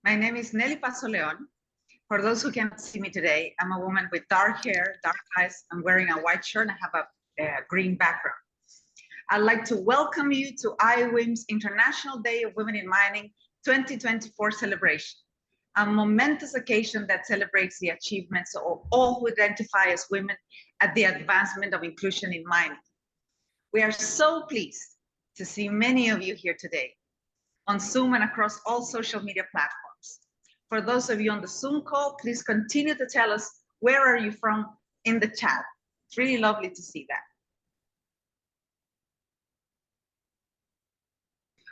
My name is Nelly Pasoleon. For those who cannot see me today, I'm a woman with dark hair, dark eyes. I'm wearing a white shirt and I have a green background. I'd like to welcome you to IWIM's International Day of Women in Mining 2024 celebration, a momentous occasion that celebrates the achievements of all who identify as women at the advancement of inclusion in mining. We are so pleased to see many of you here today on Zoom and across all social media platforms. For those of you on the Zoom call, please continue to tell us where are you from in the chat. It's really lovely to see that.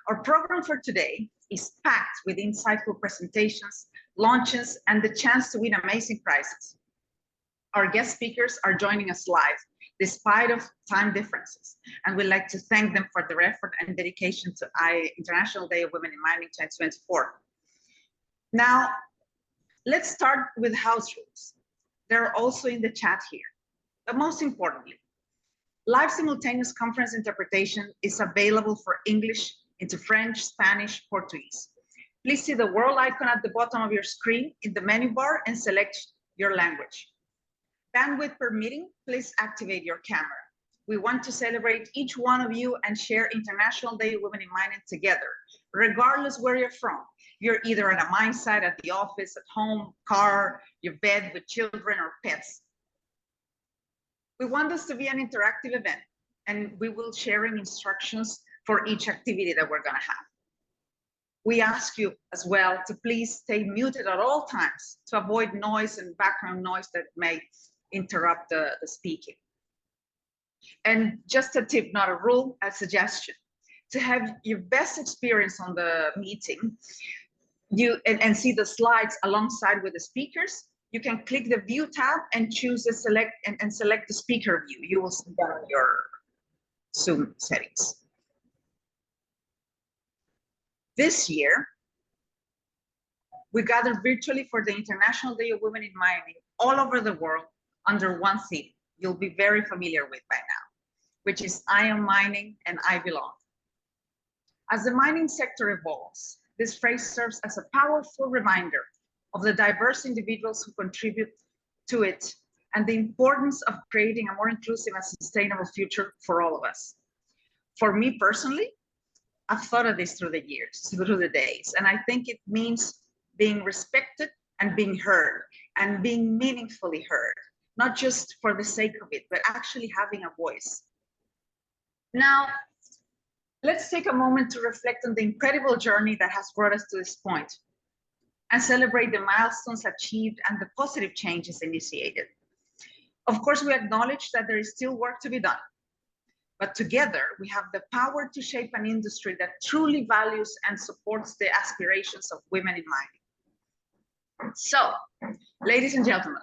Our program for today is packed with insightful presentations, launches, and the chance to win amazing prizes. Our guest speakers are joining us live, despite of time differences, and we'd like to thank them for their effort and dedication to International Day of Women in Mining 2024. Now, let's start with house rules. They're also in the chat here. But most importantly, live simultaneous conference interpretation is available for English into French, Spanish, Portuguese. Please see the world icon at the bottom of your screen in the menu bar and select your language. Bandwidth permitting, please activate your camera. We want to celebrate each one of you and share International Day of Women in Mining together, regardless where you're from. You're either at a mine site, at the office, at home, car, your bed with children or pets. We want this to be an interactive event, and we will sharing instructions for each activity that we're gonna have. We ask you as well to please stay muted at all times to avoid noise and background noise that may interrupt the speaking. And just a tip, not a rule, a suggestion. To have your best experience on the meeting, and see the slides alongside with the speakers, you can click the View tab and choose the select the speaker view. You will see that on your Zoom settings. This year, we gathered virtually for the International Day of Women in Mining all over the world under one theme you'll be very familiar with by now, which is I am mining and I belong. As the mining sector evolves, this phrase serves as a powerful reminder of the diverse individuals who contribute to it and the importance of creating a more inclusive and sustainable future for all of us. For me personally, I've thought of this through the years, through the days, and I think it means being respected and being heard and being meaningfully heard, not just for the sake of it, but actually having a voice. Now, let's take a moment to reflect on the incredible journey that has brought us to this point and celebrate the milestones achieved and the positive changes initiated. Of course, we acknowledge that there is still work to be done, but together we have the power to shape an industry that truly values and supports the aspirations of women in mining. So, ladies and gentlemen,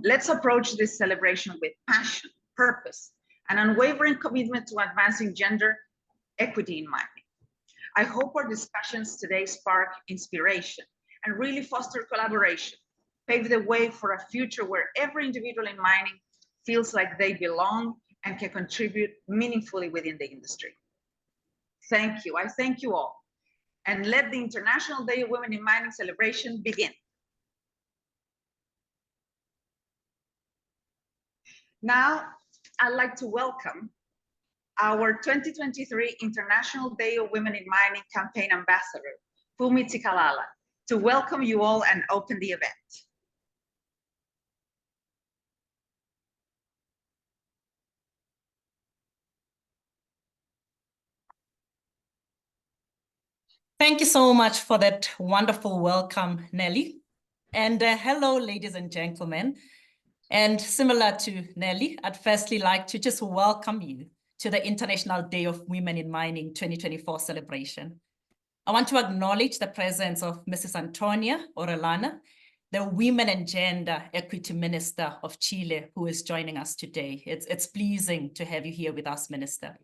let's approach this celebration with passion, purpose, and unwavering commitment to advancing gender equity in mining. I hope our discussions today spark inspiration and really foster collaboration, pave the way for a future where every individual in mining feels like they belong and can contribute meaningfully within the industry. Thank you. I thank you all. And let the International Day of Women in Mining celebration begin. Now, I'd like to welcome our 2023 International Day of Women in Mining campaign ambassador, Fumi Tikalala, to welcome you all and open the event. Thank you so much for that wonderful welcome, Nelly. And hello, ladies and gentlemen. And similar to Nelly, I'd firstly like to just welcome you to the International Day of Women in Mining 2024 celebration. I want to acknowledge the presence of Mrs. Antonia Orellana, the Women and Gender Equity Minister of Chile, who is joining us today. It's pleasing to have you here with us, Minister.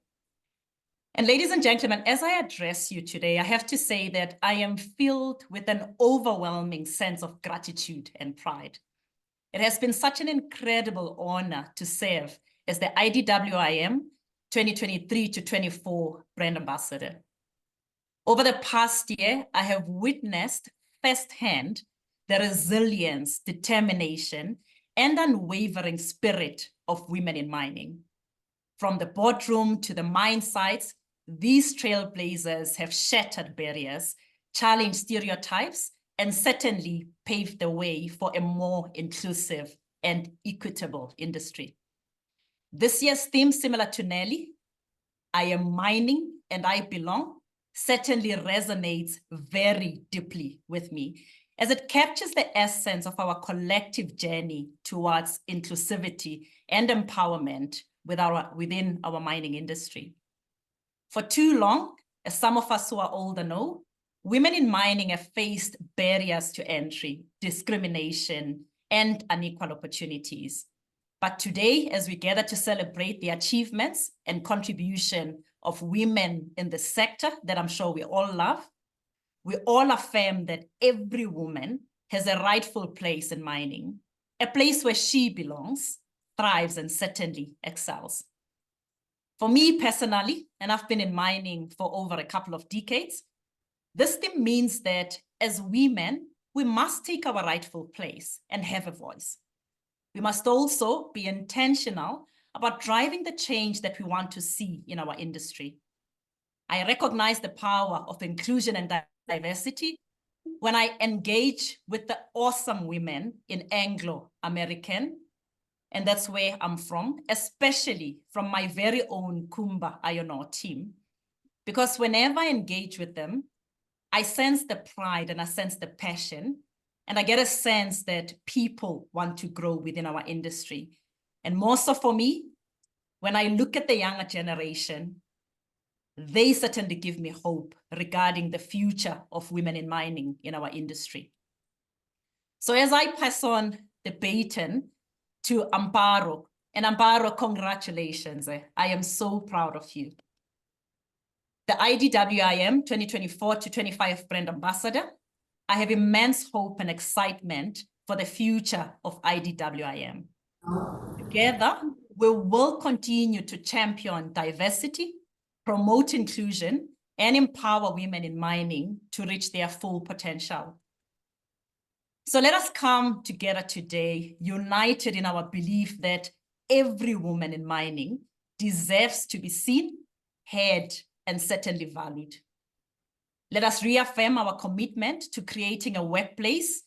And ladies and gentlemen, as I address you today, I have to say that I am filled with an overwhelming sense of gratitude and pride. It has been such an incredible honor to serve as the IDWIM 2023 to 24 brand ambassador. Over the past year, I have witnessed firsthand the resilience, determination, and unwavering spirit of women in mining. From the boardroom to the mine sites, these trailblazers have shattered barriers, challenged stereotypes, and certainly paved the way for a more inclusive and equitable industry. This year's theme, similar to Nelly, I am mining and I belong, certainly resonates very deeply with me, as it captures the essence of our collective journey towards inclusivity and empowerment within our mining industry. For too long, as some of us who are older know, women in mining have faced barriers to entry, discrimination, and unequal opportunities. But today, as we gather to celebrate the achievements and contribution of women in the sector that I'm sure we all love, we all affirm that every woman has a rightful place in mining, a place where she belongs, thrives, and certainly excels. For me personally, and I've been in mining for over a couple of decades, this theme means that as women, we must take our rightful place and have a voice. We must also be intentional about driving the change that we want to see in our industry. I recognize the power of inclusion and diversity when I engage with the awesome women in Anglo-American, and that's where I'm from, especially from my very own Kumba Iron Ore team. Because whenever I engage with them, I sense the pride and I sense the passion, and I get a sense that people want to grow within our industry. And more so for me, when I look at the younger generation, they certainly give me hope regarding the future of women in mining in our industry. So as I pass on the baton to Amparo, and Amparo, congratulations. I am so proud of you. The IDWIM 2024 to 25 brand ambassador, I have immense hope and excitement for the future of IDWIM. Together, we will continue to champion diversity, promote inclusion, and empower women in mining to reach their full potential. So let us come together today, united in our belief that every woman in mining deserves to be seen, heard, and certainly valued. Let us reaffirm our commitment to creating a workplace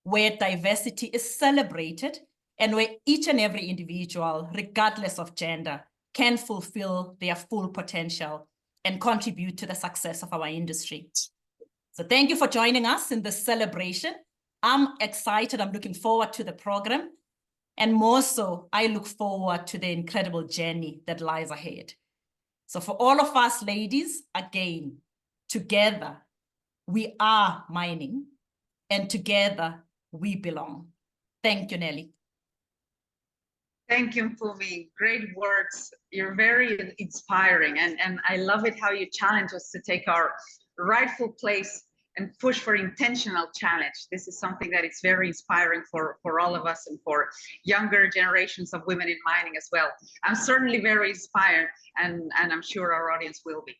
where diversity is celebrated and where each and every individual, regardless of gender, can fulfill their full potential and contribute to the success of our industry. So thank you for joining us in this celebration. I'm excited. I'm looking forward to the program. And more so, I look forward to the incredible journey that lies ahead. So for all of us ladies, again, together, we are mining, and together we belong. Thank you, Nelly. Thank you, Mpumi. Great words. You're very inspiring, and I love it how you challenge us to take our rightful place and push for intentional challenge. This is something that is very inspiring for all of us and for younger generations of women in mining as well. I'm certainly very inspired, and I'm sure our audience will be.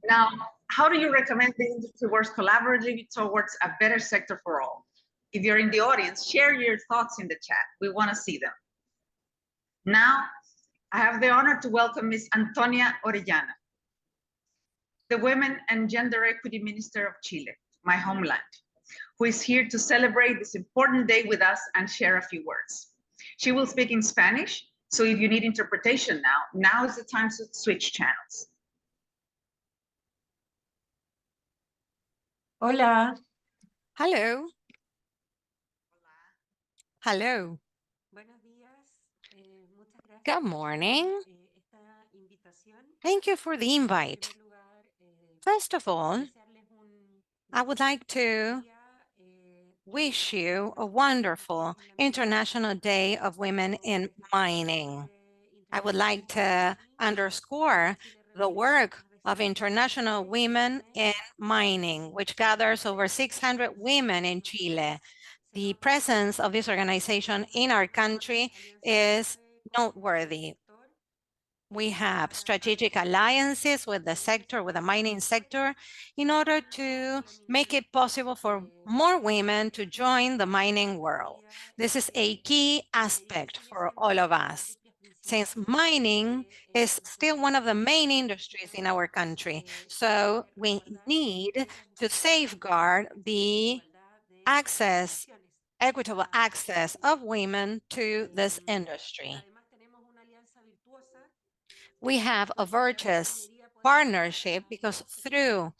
Now, how do you recommend the industry works collaboratively towards a better sector for all? If you're in the audience, share your thoughts in the chat. We want to see them. Now, I have the honor to welcome Ms. Antonia Orellana, the Women and Gender Equity Minister of Chile, my homeland, who is here to celebrate this important day with us and share a few words. She will speak in Spanish, so if you need interpretation now is the time to switch channels. Hola. Hello. Hello. Good morning. Thank you for the invite. First of all, I would like to wish you a wonderful International Day of Women in Mining. I would like to underscore the work of International Women in Mining, which gathers over 600 women in Chile. The presence of this organization in our country is noteworthy. We have strategic alliances with the sector, with the mining sector, in order to make it possible for more women to join the mining world. This is a key aspect for all of us, since mining is still one of the main industries in our country. So we need to safeguard the access, equitable access of women to this industry. We have a virtuous partnership because through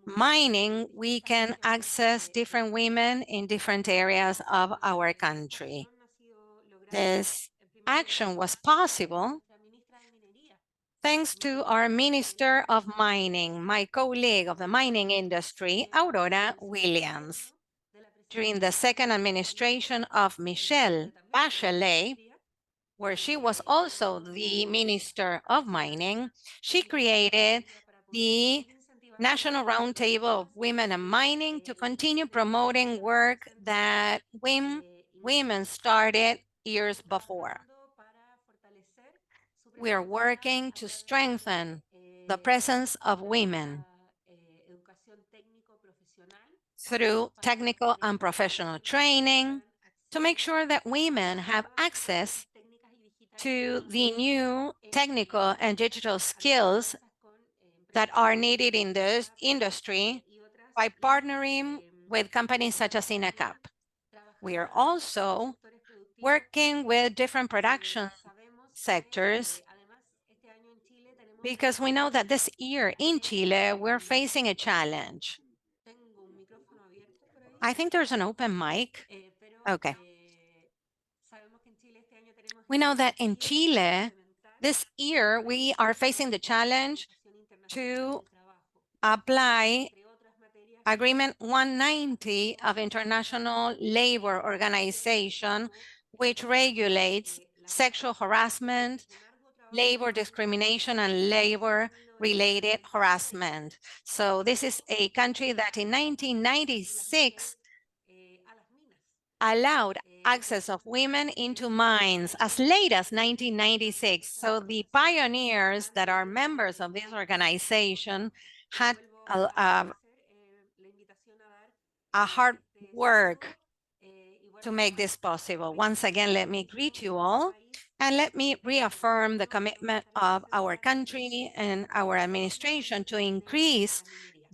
mining, we can access different women in different areas of our country. This action was possible thanks to our Minister of Mining, my colleague of the mining industry, Aurora Williams. During the second administration of Michelle Bachelet, where she was also the Minister of Mining, she created the National Roundtable of Women in Mining to continue promoting work that women started years before. We are working to strengthen the presence of women through technical and professional training to make sure that women have access to the new technical and digital skills that are needed in this industry by partnering with companies such as INACAP. We are also working with different production sectors because we know that this year in Chile, we're facing a challenge. I think there's an open mic. Okay. We know that in Chile, this year, we are facing the challenge to apply Agreement 190 of International Labor Organization, which regulates sexual harassment, labor discrimination, and labor-related harassment. So this is a country that in 1996 allowed access of women into mines as late as 1996. So the pioneers that are members of this organization had a hard work to make this possible. Once again, let me greet you all and let me reaffirm the commitment of our country and our administration to increase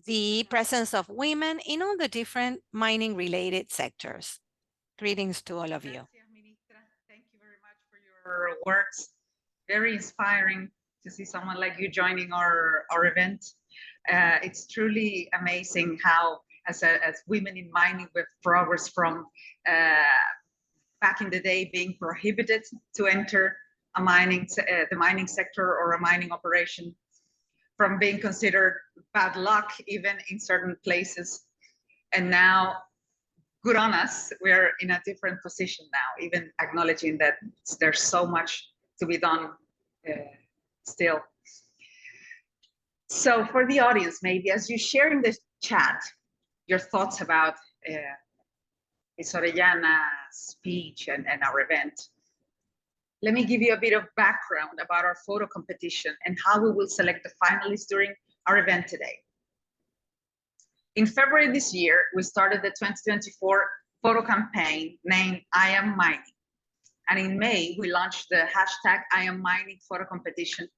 the presence of women in all the different mining-related sectors. Greetings to all of you. Thank you very much for your words. Very inspiring to see someone like you joining our event. It's truly amazing how, as women in mining, we've progressed from back in the day being prohibited to enter a the mining sector or a mining operation, from being considered bad luck even in certain places, and now, good on us, we're in a different position now, even acknowledging that there's so much to be done still. So for the audience, maybe as you share in the chat your thoughts about Ms. Orellana's speech and our event, let me give you a bit of background about our photo competition and how we will select the finalists during our event today. In February this year, we started the 2024 photo campaign named I Am Mining. And in May, we launched the hashtag I Am Mining photo competition,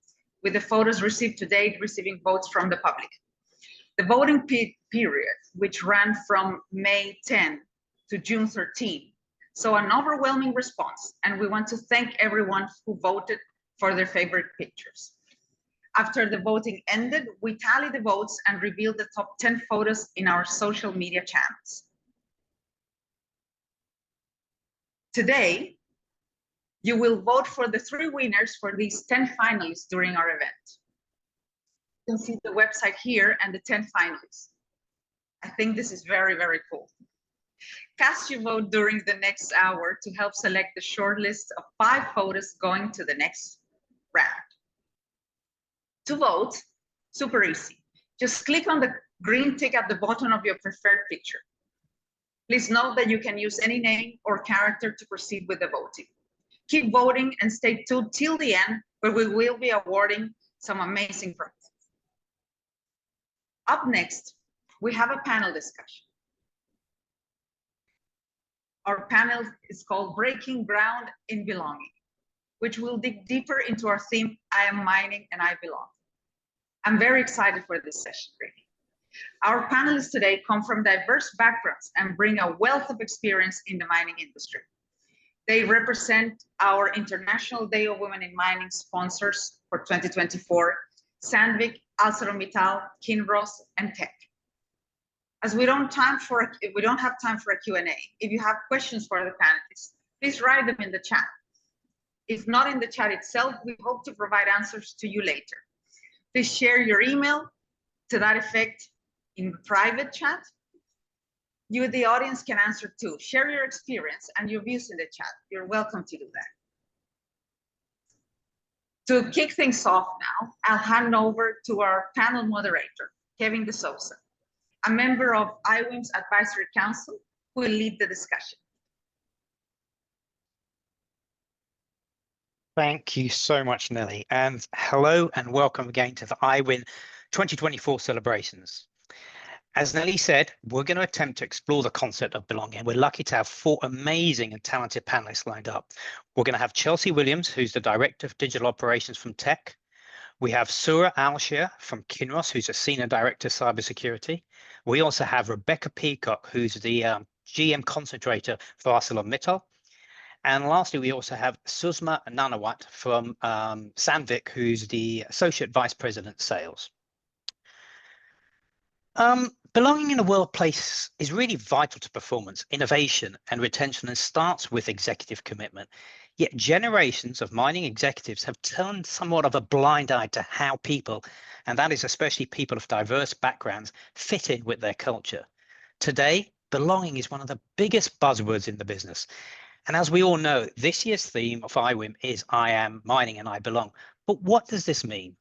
with the photos received to date receiving votes from the public. The voting period, which ran from May 10 to June 13, saw an overwhelming response, and we want to thank everyone who voted for their favorite pictures. After the voting ended, we tallied the votes and revealed the top 10 photos in our social media channels. Today, you will vote for the 3 winners for these 10 finalists during our event. You can see the website here and the 10 finalists. I think this is very, very cool. Cast your vote during the next hour to help select the short list of 5 photos going to the next round. To vote, super easy. Just click on the green tick at the bottom of your preferred picture. Please note that you can use any name or character to proceed with the voting. Keep voting and stay tuned till the end but we will be awarding some amazing prizes. Up next, we have a panel discussion. Our panel is called Breaking Ground in Belonging, which will dig deeper into our theme, I am mining and I belong. I'm very excited for this session, really. Our panelists today come from diverse backgrounds and bring a wealth of experience in the mining industry. They represent our International Day of Women in Mining sponsors for 2024, Sandvik, ArcelorMittal, Kinross, and Teck. As we don't have time for a Q&A, if you have questions for the panelists, please write them in the chat. If not in the chat itself, we hope to provide answers to you later. Please share your email to that effect in private chat. You, the audience, can answer too. Share your experience and your views in the chat. You're welcome to do that. To kick things off now, I'll hand over to our panel moderator, Kevin De Souza, a member of IWiM's Advisory Council, who will lead the discussion. Thank you so much, Nelly. And hello and welcome again to the IWiM 2024 celebrations. As Nelly said, we're going to attempt to explore the concept of belonging. We're lucky to have 4 amazing and talented panelists lined up. We're going to have Chelsea Williams, who's the Director of Digital Operations from Teck. We have Sura Alshir from Kinross, who's a Senior Director of Cybersecurity. We also have Rebecca Peacock, who's the GM Concentrator for ArcelorMittal. And lastly, we also have Susma Nanawat from Sandvik, who's the Associate Vice President Sales. Belonging in a workplace is really vital to performance, innovation, and retention, and starts with executive commitment. Yet generations of mining executives have turned somewhat of a blind eye to how people, and that is especially people of diverse backgrounds, fit in with their culture. Today, belonging is one of the biggest buzzwords in the business. And as we all know, this year's theme of IWiM is I am mining and I belong. But what does this mean?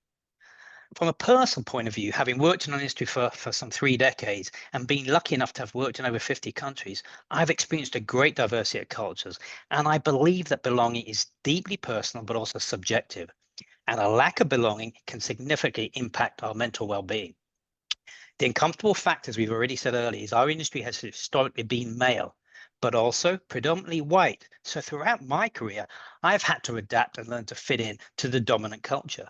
From a personal point of view, having worked in an industry for some 3 decades and being lucky enough to have worked in over 50 countries, I've experienced a great diversity of cultures. And I believe that belonging is deeply personal, but also subjective. And a lack of belonging can significantly impact our mental well-being. The uncomfortable fact, as we've already said earlier, is our industry has historically been male, but also predominantly white. So throughout my career, I've had to adapt and learn to fit in to the dominant culture.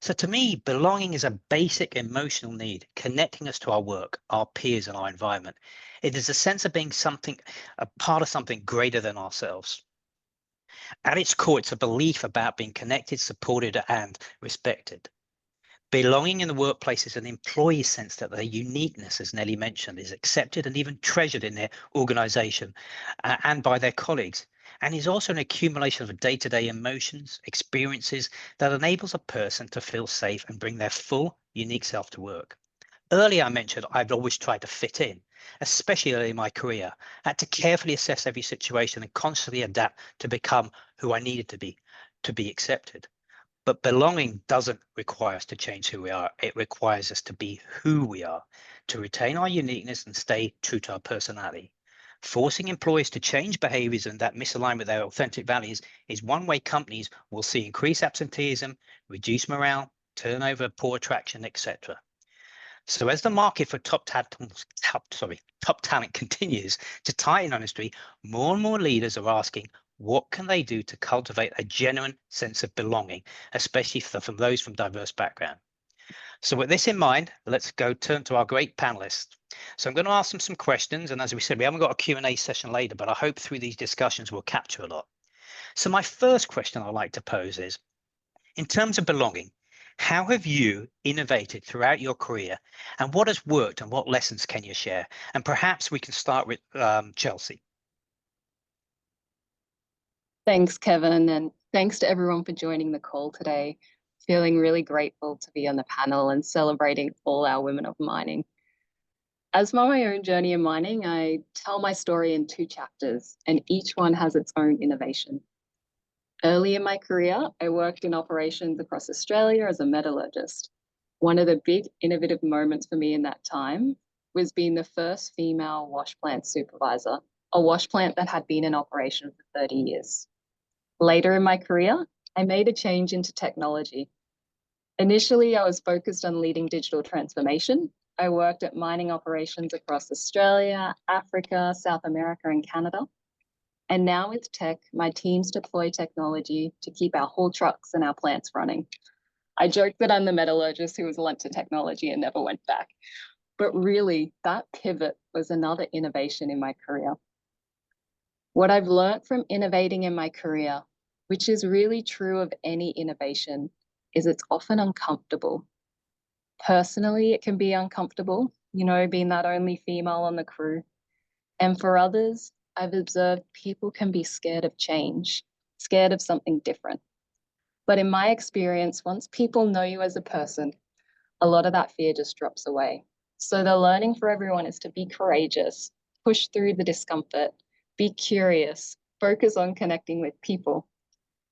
So to me, belonging is a basic emotional need, connecting us to our work, our peers, and our environment. It is a sense of being a part of something greater than ourselves. At its core, it's a belief about being connected, supported, and respected. Belonging in the workplace is an employee's sense that their uniqueness, as Nelly mentioned, is accepted and even treasured in their organization and by their colleagues. And is also an accumulation of day-to-day emotions, experiences that enables a person to feel safe and bring their full, unique self to work. Earlier, I mentioned I've always tried to fit in, especially early in my career. I had to carefully assess every situation and constantly adapt to become who I needed to be accepted. But belonging doesn't require us to change who we are. It requires us to be who we are, to retain our uniqueness and stay true to our personality. Forcing employees to change behaviors and that misalign with their authentic values is one way companies will see increased absenteeism, reduced morale, turnover, poor attraction, etc. So as the market for top talent continues to tighten on the industry, more and more leaders are asking, what can they do to cultivate a genuine sense of belonging, especially from those from diverse backgrounds? So with this in mind, let's turn to our great panelists. So I'm going to ask them some questions. And as we said, we haven't got a Q&A session later, but I hope through these discussions we'll capture a lot. So my first question I'd like to pose is, in terms of belonging, how have you innovated throughout your career, and what has worked and what lessons can you share? And perhaps we can start with Chelsea. Thanks, Kevin, and thanks to everyone for joining the call today. Feeling really grateful to be on the panel and celebrating all our women of mining. As my own journey in mining, I tell my story in 2 chapters, and each one has its own innovation. Early in my career, I worked in operations across Australia as a metallurgist. One of the big innovative moments for me in that time was being the first female wash plant supervisor, a wash plant that had been in operation for 30 years. Later in my career, I made a change into technology. Initially, I was focused on leading digital transformation. I worked at mining operations across Australia, Africa, South America, and Canada. And now with tech, my teams deploy technology to keep our haul trucks and our plants running. I joke that I'm the metallurgist who was lent to technology and never went back. But really, that pivot was another innovation in my career. What I've learned from innovating in my career, which is really true of any innovation, is it's often uncomfortable. Personally, it can be uncomfortable, being that only female on the crew. And for others, I've observed people can be scared of change, scared of something different. But in my experience, once people know you as a person, a lot of that fear just drops away. So the learning for everyone is to be courageous, push through the discomfort, be curious, focus on connecting with people.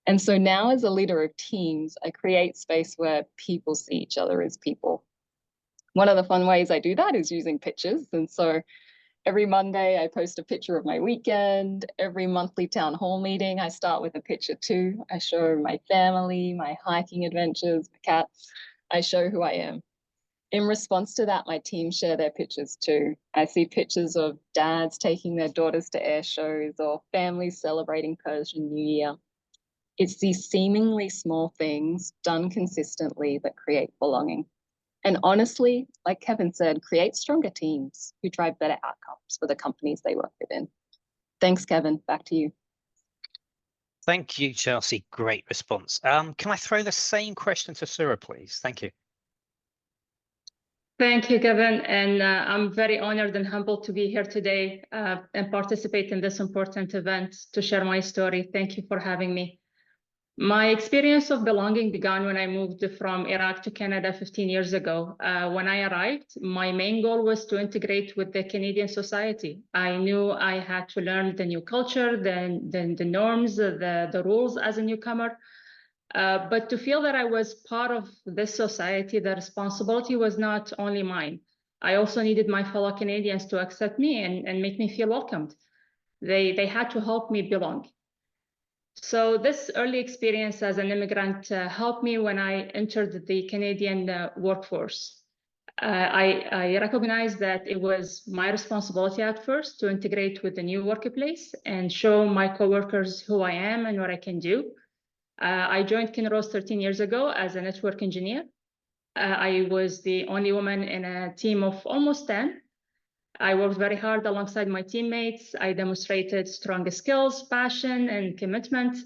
And so now as a leader of teams, I create space where people see each other as people. One of the fun ways I do that is using pictures. And so every Monday, I post a picture of my weekend. Every monthly town hall meeting, I start with a picture too. I show my family, my hiking adventures, my cats. I show who I am. In response to that, my team share their pictures too. I see pictures of dads taking their daughters to air shows or families celebrating Persian New Year. It's these seemingly small things done consistently that create belonging. And honestly, like Kevin said, create stronger teams who drive better outcomes for the companies they work within. Thanks, Kevin. Back to you. Thank you, Chelsea. Great response. Can I throw the same question to Surya, please? Thank you. Thank you, Kevin. And I'm very honored and humbled to be here today and participate in this important event to share my story. Thank you for having me. My experience of belonging began when I moved from Iraq to Canada 15 years ago. When I arrived, my main goal was to integrate with the Canadian society. I knew I had to learn the new culture, the norms, the rules as a newcomer. But to feel that I was part of this society, the responsibility was not only mine. I also needed my fellow Canadians to accept me and make me feel welcomed. They had to help me belong. So this early experience as an immigrant helped me when I entered the Canadian workforce. I recognized that it was my responsibility at first to integrate with the new workplace and show my coworkers who I am and what I can do. I joined Kinross 13 years ago as a network engineer. I was the only woman in a team of almost 10. I worked very hard alongside my teammates. I demonstrated strong skills, passion, and commitment,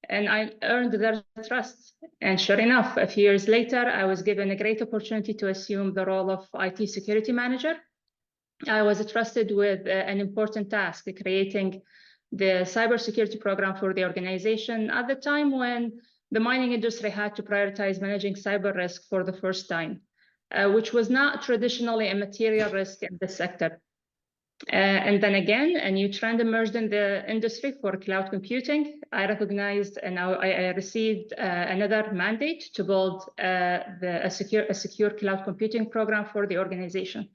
and I earned their trust. And sure enough, a few years later, I was given a great opportunity to assume the role of IT security manager. I was trusted with an important task, creating the cybersecurity program for the organization at the time when the mining industry had to prioritize managing cyber risk for the first time, which was not traditionally a material risk in the sector. And then again, a new trend emerged in the industry for cloud computing. I recognized and I received another mandate to build a secure cloud computing program for the organization.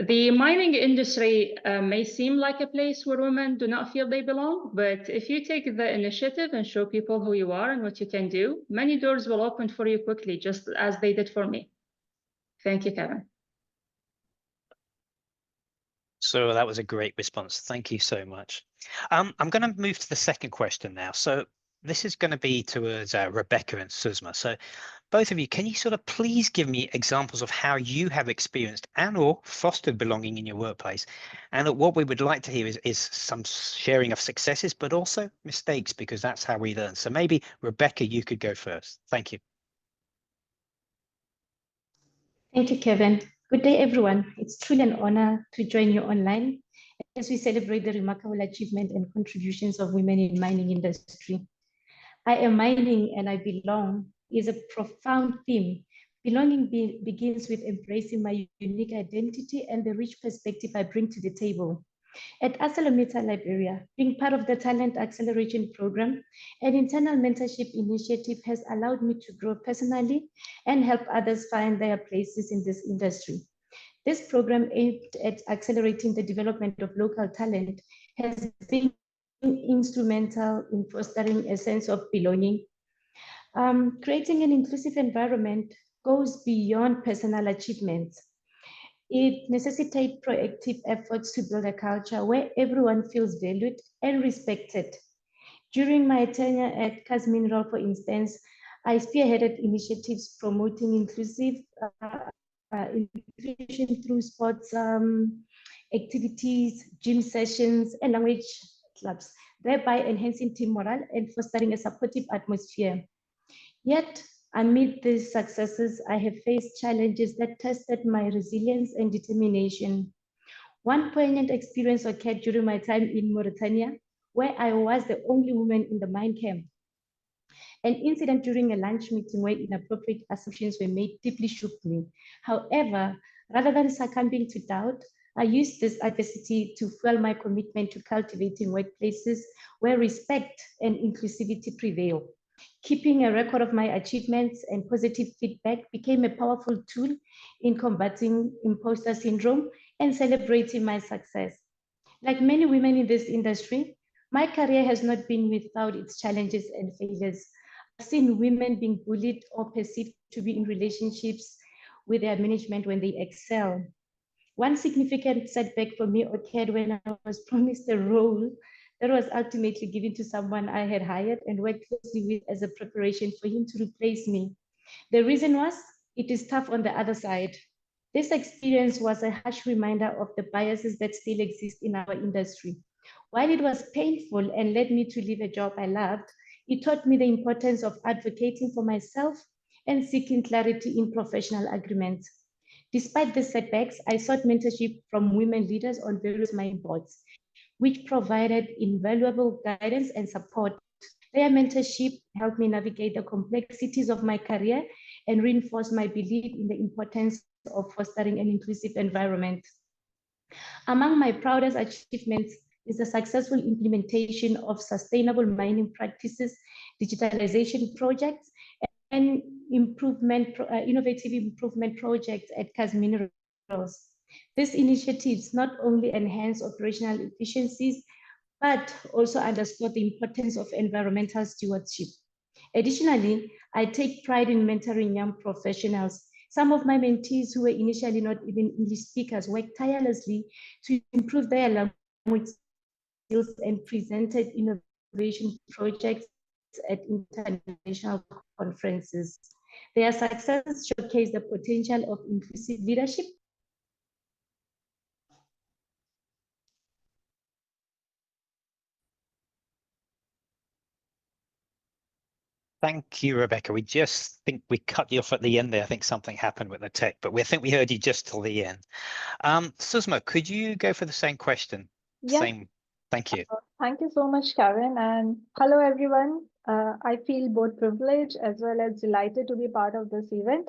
The mining industry may seem like a place where women do not feel they belong, but if you take the initiative and show people who you are and what you can do, many doors will open for you quickly, just as they did for me. Thank you, Kevin. So that was a great response. Thank you so much. I'm going to move to the second question now. So this is going to be towards Rebecca and Suzma. So both of you, can you sort of please give me examples of how you have experienced and or fostered belonging in your workplace? And what we would like to hear is some sharing of successes, but also mistakes, because that's how we learn. So maybe Rebecca, you could go first. Thank you. Thank you, Kevin. Good day, everyone. It's truly an honor to join you online as we celebrate the remarkable achievement and contributions of women in mining industry. I am mining and I belong is a profound theme. Belonging begins with embracing my unique identity and the rich perspective I bring to the table. At ArcelorMittal Liberia, being part of the Talent Acceleration Program, an internal mentorship initiative has allowed me to grow personally and help others find their places in this industry. This program aimed at accelerating the development of local talent has been instrumental in fostering a sense of belonging. Creating an inclusive environment goes beyond personal achievements. It necessitates proactive efforts to build a culture where everyone feels valued and respected. During my tenure at Mineral, for instance, I spearheaded initiatives promoting inclusive inclusion through sports activities, gym sessions, and language clubs, thereby enhancing team morale and fostering a supportive atmosphere. Yet, amid these successes, I have faced challenges that tested my resilience and determination. One poignant experience occurred during my time in Mauritania, where I was the only woman in the mine camp. An incident during a lunch meeting where inappropriate assumptions were made deeply shook me. However, rather than succumbing to doubt, I used this adversity to fuel my commitment to cultivating workplaces where respect and inclusivity prevail. Keeping a record of my achievements and positive feedback became a powerful tool in combating imposter syndrome and celebrating my success. Like many women in this industry, my career has not been without its challenges and failures. I've seen women being bullied or perceived to be in relationships with their management when they excel. One significant setback for me occurred when I was promised a role that was ultimately given to someone I had hired and worked closely with as a preparation for him to replace me. The reason was, it is tough on the other side. This experience was a harsh reminder of the biases that still exist in our industry. While it was painful and led me to leave a job I loved, it taught me the importance of advocating for myself and seeking clarity in professional agreements. Despite the setbacks, I sought mentorship from women leaders on various mining boards, which provided invaluable guidance and support. Their mentorship helped me navigate the complexities of my career and reinforce my belief in the importance of fostering an inclusive environment. Among my proudest achievements is the successful implementation of sustainable mining practices, digitalization projects, and innovative improvement projects at Minerals. These initiatives not only enhance operational efficiencies, but also underscore the importance of environmental stewardship. Additionally, I take pride in mentoring young professionals. Some of my mentees who were initially not even English speakers worked tirelessly to improve their language skills and presented innovation projects at international conferences. Their successes showcase the potential of inclusive leadership. Thank you, Rebecca. We just think we cut you off at the end there. I think something happened with the tech, but I think we heard you just till the end. Susma, could you go for the same question? Yeah. Same. Thank you. Thank you so much, Kevin, and hello, everyone. I feel both privileged as well as delighted to be part of this event.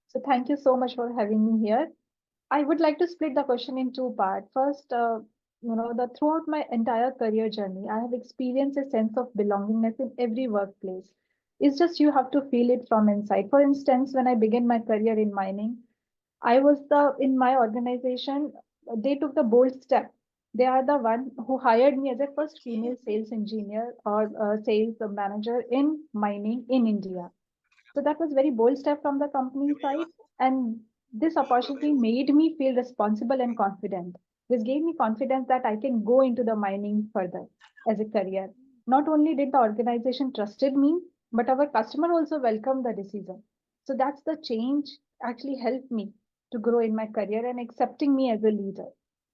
So thank you so much for having me here. I would like to split the question in two parts. First, throughout my entire career journey, I have experienced a sense of belongingness in every workplace. It's just you have to feel it from inside. For instance, when I began my career in mining, in my organization, they took the bold step. They are the one who hired me as a first female sales engineer or sales manager in mining in India. So that was very bold step from the company side. And this opportunity made me feel responsible and confident. This gave me confidence that I can go into the mining further as a career. Not only did the organization trusted me, but our customer also welcomed the decision. So that's the change actually helped me to grow in my career and accepting me as a leader.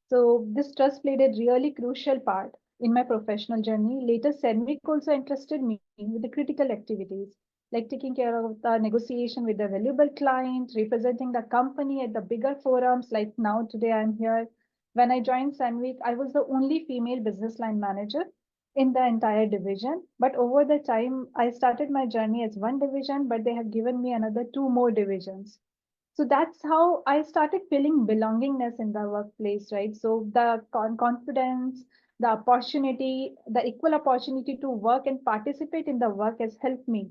So this trust played a really crucial part in my professional journey. Later, Senvik also entrusted me with the critical activities like taking care of the negotiation with the valuable client, representing the company at the bigger forums. Like now, today I'm here. When I joined Senvik, I was the only female business line manager in the entire division. But over the time, I started my journey as one division, but they have given me another two more divisions. So that's how I started feeling belongingness in the workplace, right? So the confidence, the opportunity, the equal opportunity to work and participate in the work has helped me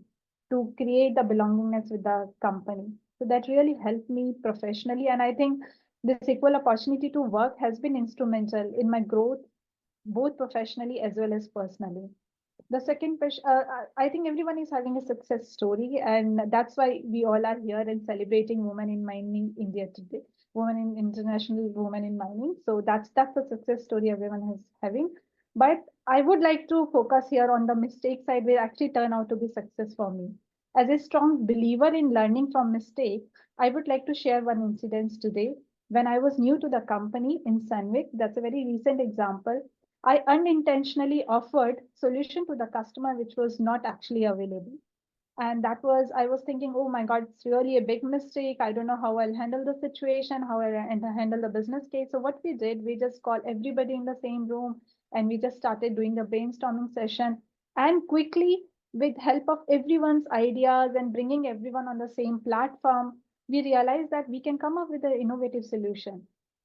to create the belongingness with the company. So that really helped me professionally. And I think this equal opportunity to work has been instrumental in my growth both professionally as well as personally. The second question, I think everyone is having a success story, and that's why we all are here and celebrating Women in Mining India today, Women in International Women in Mining. So that's the success story everyone is having. But I would like to focus here on the mistake side, where actually turn out to be success for me. As a strong believer in learning from mistake, I would like to share one incident today. When I was new to the company in Sunwick, that's a very recent example. I unintentionally offered solution to the customer which was not actually available. And that was, I was thinking, oh my God, it's really a big mistake. I don't know how I'll handle the situation, how I'll handle the business case. So what we did, we just called everybody in the same room and we just started doing the brainstorming session. And quickly, with help of everyone's ideas and bringing everyone on the same platform, we realized that we can come up with an innovative solution.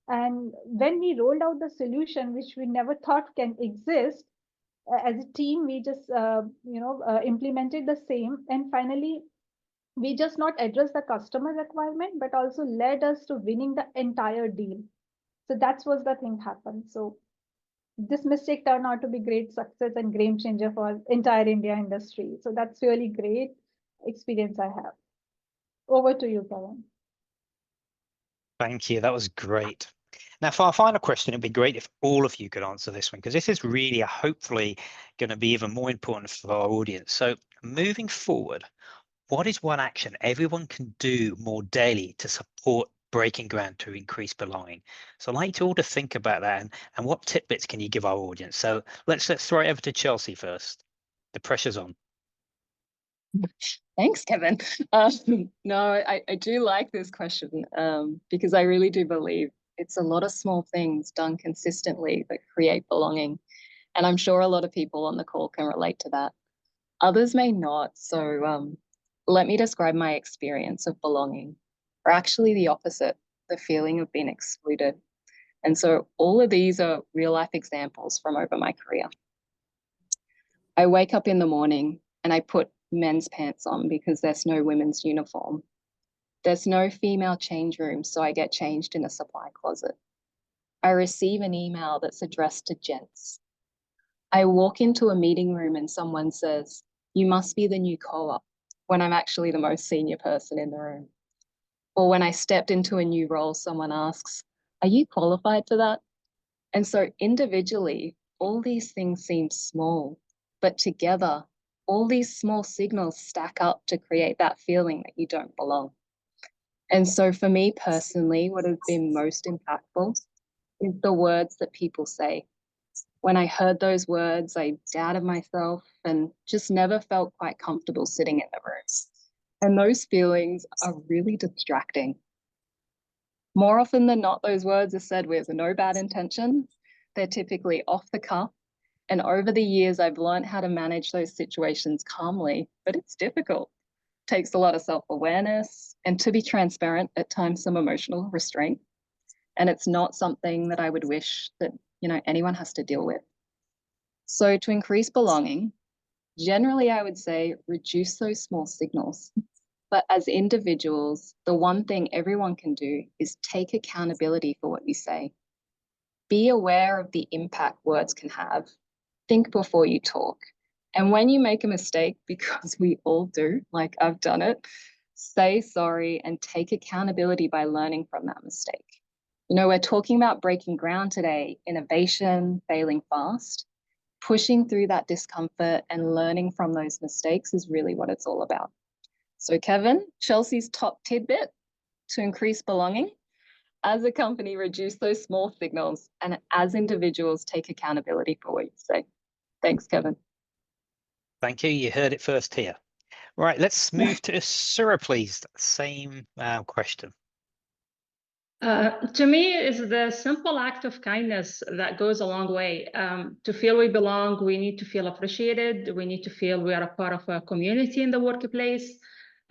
And when we rolled out the solution, which we never thought can exist, as a team, we just implemented the same, and finally, we just not address the customer requirement, but also led us to winning the entire deal. So that's was the thing happened. So this mistake turned out to be great success and game changer for entire India industry. So that's really great experience I have. Over to you, Kevin. Thank you. That was great. Now, for our final question, it'd be great if all of you could answer this one, because this is really hopefully going to be even more important for our audience. So moving forward, what is one action everyone can do more daily to support breaking ground to increase belonging? So I'd like you all to think about that, and what tidbits can you give our audience? So let's throw it over to Chelsea first. The pressure's on. Thanks, Kevin. No, I do like this question because I really do believe it's a lot of small things done consistently that create belonging. And I'm sure a lot of people on the call can relate to that. Others may not. So let me describe my experience of belonging, or actually the opposite, the feeling of being excluded. And so all of these are real life examples from over my career. I wake up in the morning and I put men's pants on because there's no women's uniform. There's no female change room, so I get changed in a supply closet. I receive an email that's addressed to gents. I walk into a meeting room and someone says, "You must be the new co-op," when I'm actually the most senior person in the room. Or when I stepped into a new role, someone asks, "Are you qualified for that?" And so individually, all these things seem small, but together, all these small signals stack up to create that feeling that you don't belong. And so for me personally, what has been most impactful is the words that people say. When I heard those words, I doubted myself and just never felt quite comfortable sitting in the room. And those feelings are really distracting. More often than not, those words are said with no bad intention. They're typically off the cuff. And over the years, I've learned how to manage those situations calmly, but it's difficult. It takes a lot of self-awareness and, to be transparent, at times some emotional restraint. And it's not something that I would wish that anyone has to deal with. So to increase belonging, generally I would say reduce those small signals. But as individuals, the one thing everyone can do is take accountability for what you say. Be aware of the impact words can have. Think before you talk. And when you make a mistake, because we all do, like I've done it, say sorry and take accountability by learning from that mistake. We're talking about breaking ground today, innovation, failing fast. Pushing through that discomfort and learning from those mistakes is really what it's all about. So Kevin, Chelsea's top tidbit to increase belonging: as a company, reduce those small signals, and as individuals, take accountability for what you say. Thanks, Kevin. Thank you. You heard it first here. Right, let's move to Surya, please. Same question. To me, it's the simple act of kindness that goes a long way. To feel we belong, we need to feel appreciated. We need to feel we are a part of a community in the workplace.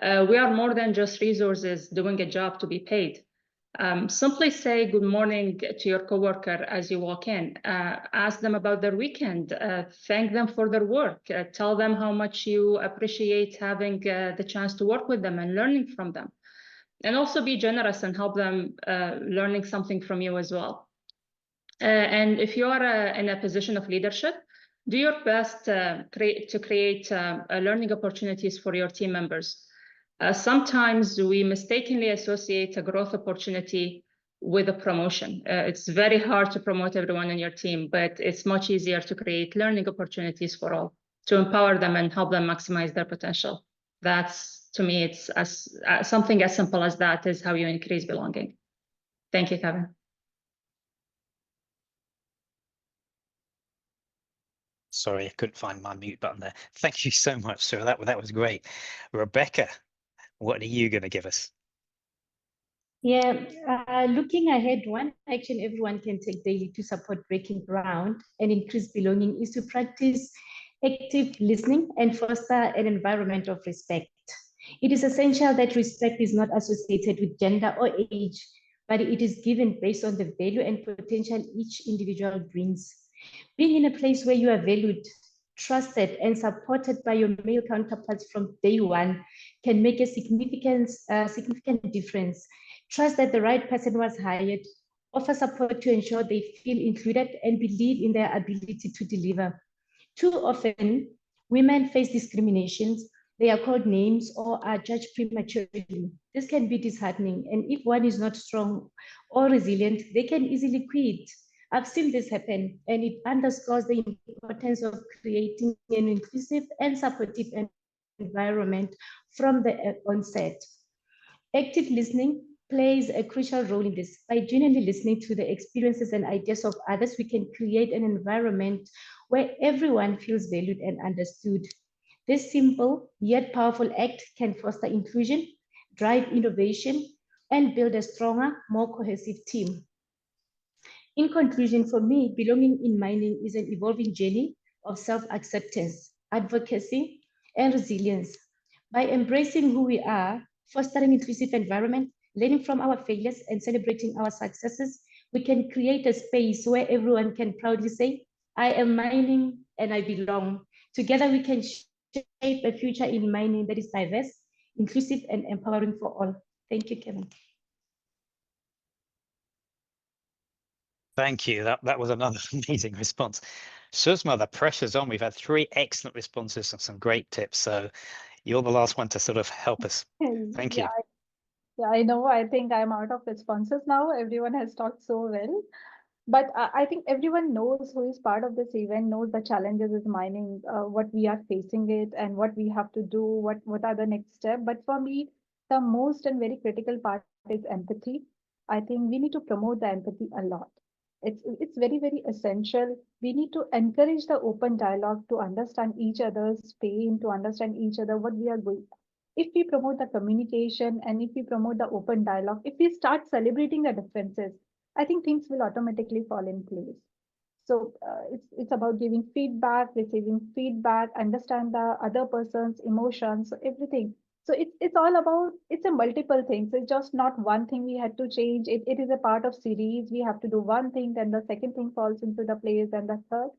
We are more than just resources doing a job to be paid. Simply say good morning to your coworker as you walk in. Ask them about their weekend. Thank them for their work. Tell them how much you appreciate having the chance to work with them and learning from them. And also be generous and help them learning something from you as well. And if you are in a position of leadership, do your best to create learning opportunities for your team members. Sometimes we mistakenly associate a growth opportunity with a promotion. It's very hard to promote everyone in your team, but it's much easier to create learning opportunities for all, to empower them and help them maximize their potential. That's, to me, it's something as simple as that is how you increase belonging. Thank you, Kevin. Sorry, I couldn't find my mute button there. Thank you so much, sir. That was great. Rebecca, what are you going to give us? Yeah, looking ahead, one action everyone can take daily to support breaking ground and increase belonging is to practice active listening and foster an environment of respect. It is essential that respect is not associated with gender or age, but it is given based on the value and potential each individual brings. Being in a place where you are valued, trusted, and supported by your male counterparts from day one can make a significant difference. Trust that the right person was hired, offer support to ensure they feel included, and believe in their ability to deliver. Too often, women face discriminations. They are called names or are judged prematurely. This can be disheartening, and if one is not strong or resilient, they can easily quit. I've seen this happen, and it underscores the importance of creating an inclusive and supportive environment from the onset. Active listening plays a crucial role in this. By genuinely listening to the experiences and ideas of others, we can create an environment where everyone feels valued and understood. This simple yet powerful act can foster inclusion, drive innovation, and build a stronger, more cohesive team. In conclusion, for me, belonging in mining is an evolving journey of self-acceptance, advocacy, and resilience. By embracing who we are, fostering inclusive environment, learning from our failures, and celebrating our successes, we can create a space where everyone can proudly say, I am mining and I belong. Together, we can shape a future in mining that is diverse, inclusive, and empowering for all. Thank you, Kevin. Thank you. That was another amazing response. Suzma, the pressure's on. We've had 3 excellent responses and some great tips. So you're the last one to sort of help us. Thank you. Yeah, I know. I think I'm out of responses now. Everyone has talked so well. But I think everyone knows who is part of this event, knows the challenges is mining, what we are facing it and what we have to do, what are the next step. But for me, the most and very critical part is empathy. I think we need to promote the empathy a lot. It's very, very essential. We need to encourage the open dialogue to understand each other's pain, to understand each other, what we are going. If we promote the communication and if we promote the open dialogue, if we start celebrating the differences, I think things will automatically fall in place. So it's about giving feedback, receiving feedback, understand the other person's emotions, so everything. So it's all about, it's a multiple things. It's just not one thing we had to change. It is a part of series. We have to do one thing, then the second thing falls into the place, and the third.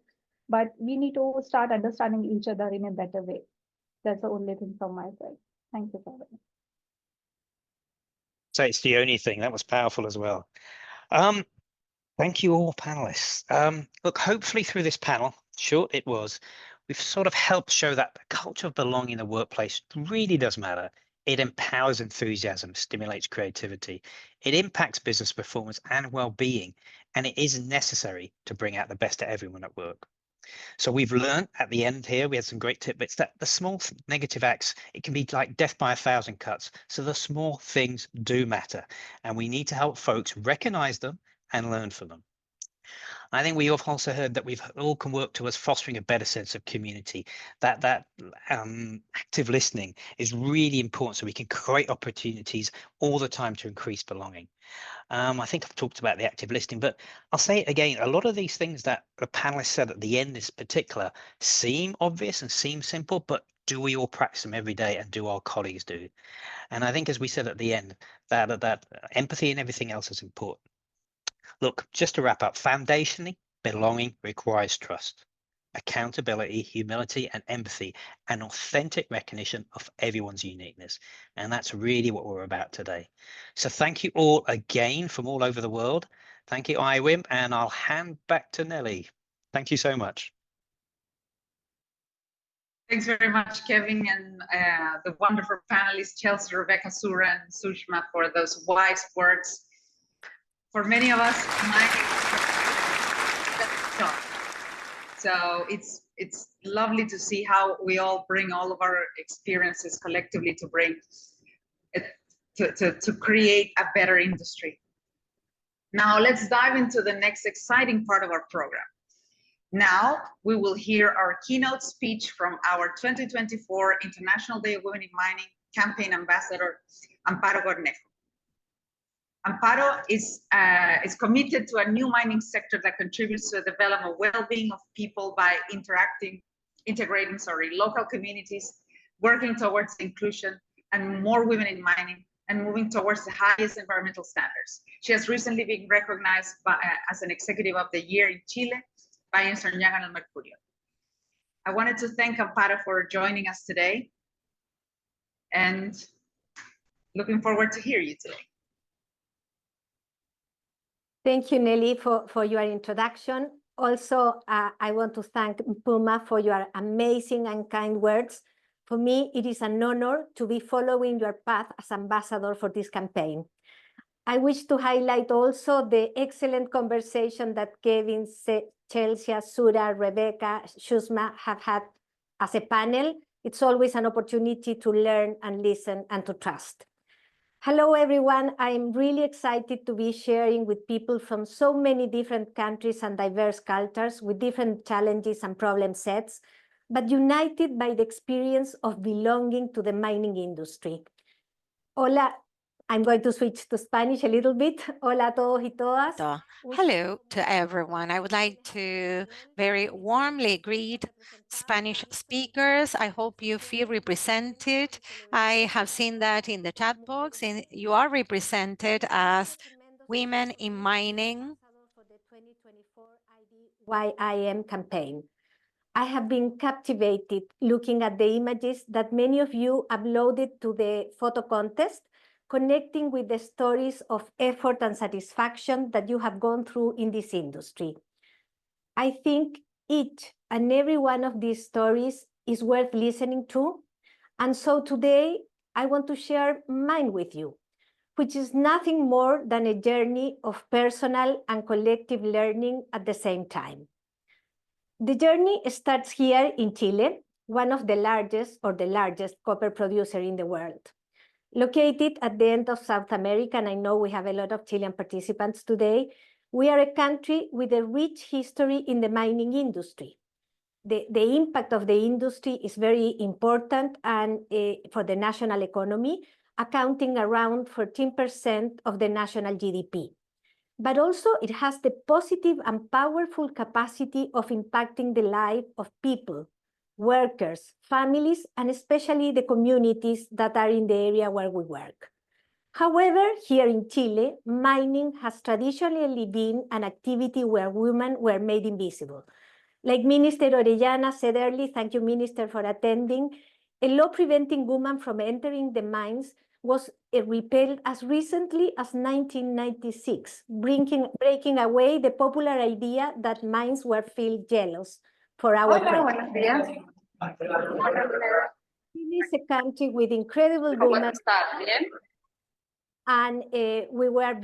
But we need to start understanding each other in a better way. That's the only thing from my side. Thank you, Kevin. So it's the only thing. That was powerful as well. Thank you all panelists. Look, hopefully through this panel, short it was, we've sort of helped show that the culture of belonging in the workplace really does matter. It empowers enthusiasm, stimulates creativity. It impacts business performance and well-being, and it is necessary to bring out the best of everyone at work. So we've learned at the end here, we had some great tidbits that the small negative acts, it can be like death by 1,000 cuts. So the small things do matter, and we need to help folks recognize them and learn from them. I think we have also heard that we've all can work towards fostering a better sense of community. That active listening is really important, so we can create opportunities all the time to increase belonging. I think I've talked about the active listening, but I'll say it again. A lot of these things that the panelists said at the end, in particular, seem obvious and seem simple, but do we all practice them every day, and do our colleagues do? And I think, as we said at the end, that empathy and everything else is important. Look, just to wrap up, foundationally, belonging requires trust, accountability, humility, and empathy, and authentic recognition of everyone's uniqueness. And that's really what we're about today. So thank you all again from all over the world. Thank you, IWiM, and I'll hand back to Nelly. Thank you so much. Thanks very much, Kevin, and the wonderful panelists, Chelsea, Rebecca, Sura, and Sushma, for those wise words. For many of us, so it's lovely to see how we all bring all of our experiences collectively to bring it to create a better industry. Now let's dive into the next exciting part of our program. Now we will hear our keynote speech from our 2024 International Day of Women in Mining campaign ambassador, Amparo Cornejo. Amparo is committed to a new mining sector that contributes to the development and well-being of people by integrating local communities, working towards inclusion and more women in mining, and moving towards the highest environmental standards. She has recently been recognized as an Executive of the Year in Chile by Ernst & Young and El Mercurio. I wanted to thank Amparo for joining us today, and looking forward to hear you today. Thank you, Nelly, for your introduction. Also, I want to thank Puma for your amazing and kind words. For me, it is an honor to be following your path as ambassador for this campaign. I wish to highlight also the excellent conversation that Kevin, Chelsea, Sura, Rebecca, Shusma have had as a panel. It's always an opportunity to learn and listen and to trust. Hello, everyone. I'm really excited to be sharing with people from so many different countries and diverse cultures with different challenges and problem sets, but united by the experience of belonging to the mining industry. Hola, I'm going to switch to Spanish a little bit. Hola a todos y todas. Hello to everyone. I would like to very warmly greet Spanish speakers. I hope you feel represented. I have seen that in the chat box, and you are represented as women in mining. For the 2024 IDWIM campaign. I have been captivated looking at the images that many of you uploaded to the photo contest, connecting with the stories of effort and satisfaction that you have gone through in this industry. I think each and every one of these stories is worth listening to. And so today I want to share mine with you, which is nothing more than a journey of personal and collective learning at the same time. The journey starts here in Chile, one of the largest copper producer in the world. Located at the end of South America, and I know we have a lot of Chilean participants today, we are a country with a rich history in the mining industry. The impact of the industry is very important and for the national economy, accounting around 14% of the national GDP. But also it has the positive and powerful capacity of impacting the life of people, workers, families, and especially the communities that are in the area where we work. However, here in Chile, mining has traditionally been an activity where women were made invisible. Like Minister Orellana said earlier, thank you, Minister, for attending, a law preventing women from entering the mines was repealed as recently as 1996, breaking away the popular idea that mines were filled jealous for our Chile is a country with incredible women, and we were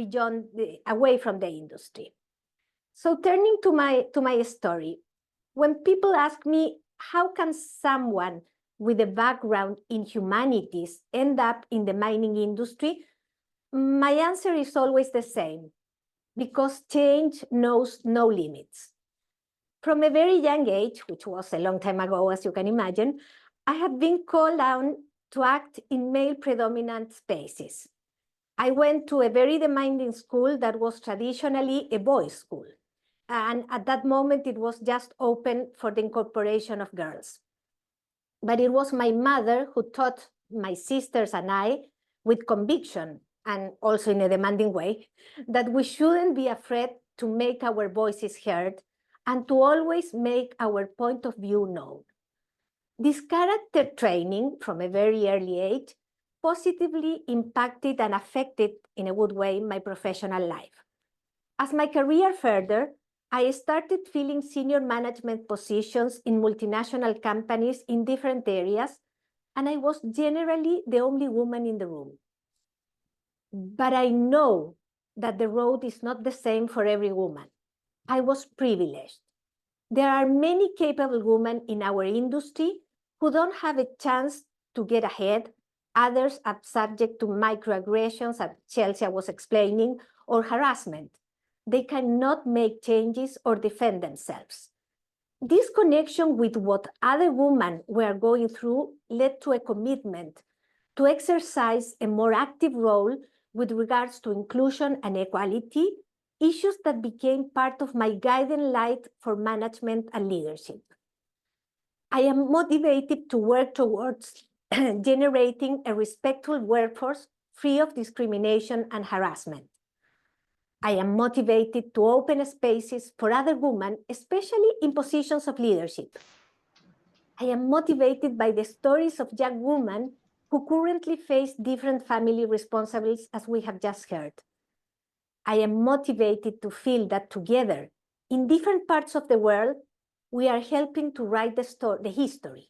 away from the industry. So turning to my story, when people ask me, how can someone with a background in humanities end up in the mining industry? My answer is always the same, because change knows no limits. From a very young age, which was a long time ago, as you can imagine, I had been called on to act in male-predominant spaces. I went to a very demanding school that was traditionally a boys' school. And at that moment, it was just open for the incorporation of girls. But it was my mother who taught my sisters and I, with conviction and also in a demanding way, that we shouldn't be afraid to make our voices heard and to always make our point of view known. This character training from a very early age positively impacted and affected in a good way my professional life. As my career furthered, I started filling senior management positions in multinational companies in different areas, and I was generally the only woman in the room. But I know that the road is not the same for every woman. I was privileged. There are many capable women in our industry who don't have a chance to get ahead. Others are subject to microaggressions, as Chelsea was explaining, or harassment. They cannot make changes or defend themselves. This connection with what other women were going through led to a commitment to exercise a more active role with regards to inclusion and equality, issues that became part of my guiding light for management and leadership. I am motivated to work towards generating a respectful workforce free of discrimination and harassment. I am motivated to open spaces for other women, especially in positions of leadership. I am motivated by the stories of young women who currently face different family responsibilities, as we have just heard. I am motivated to feel that together, in different parts of the world, we are helping to write the history.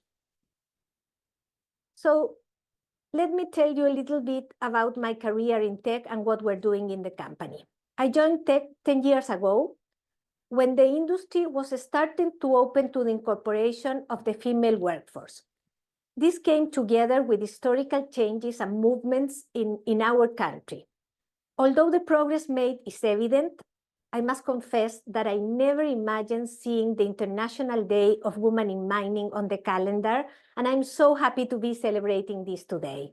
So let me tell you a little bit about my career in tech and what we're doing in the company. I joined tech 10 years ago when the industry was starting to open to the incorporation of the female workforce. This came together with historical changes and movements in our country. Although the progress made is evident, I must confess that I never imagined seeing the International Day of Women in Mining on the calendar, and I'm so happy to be celebrating this today.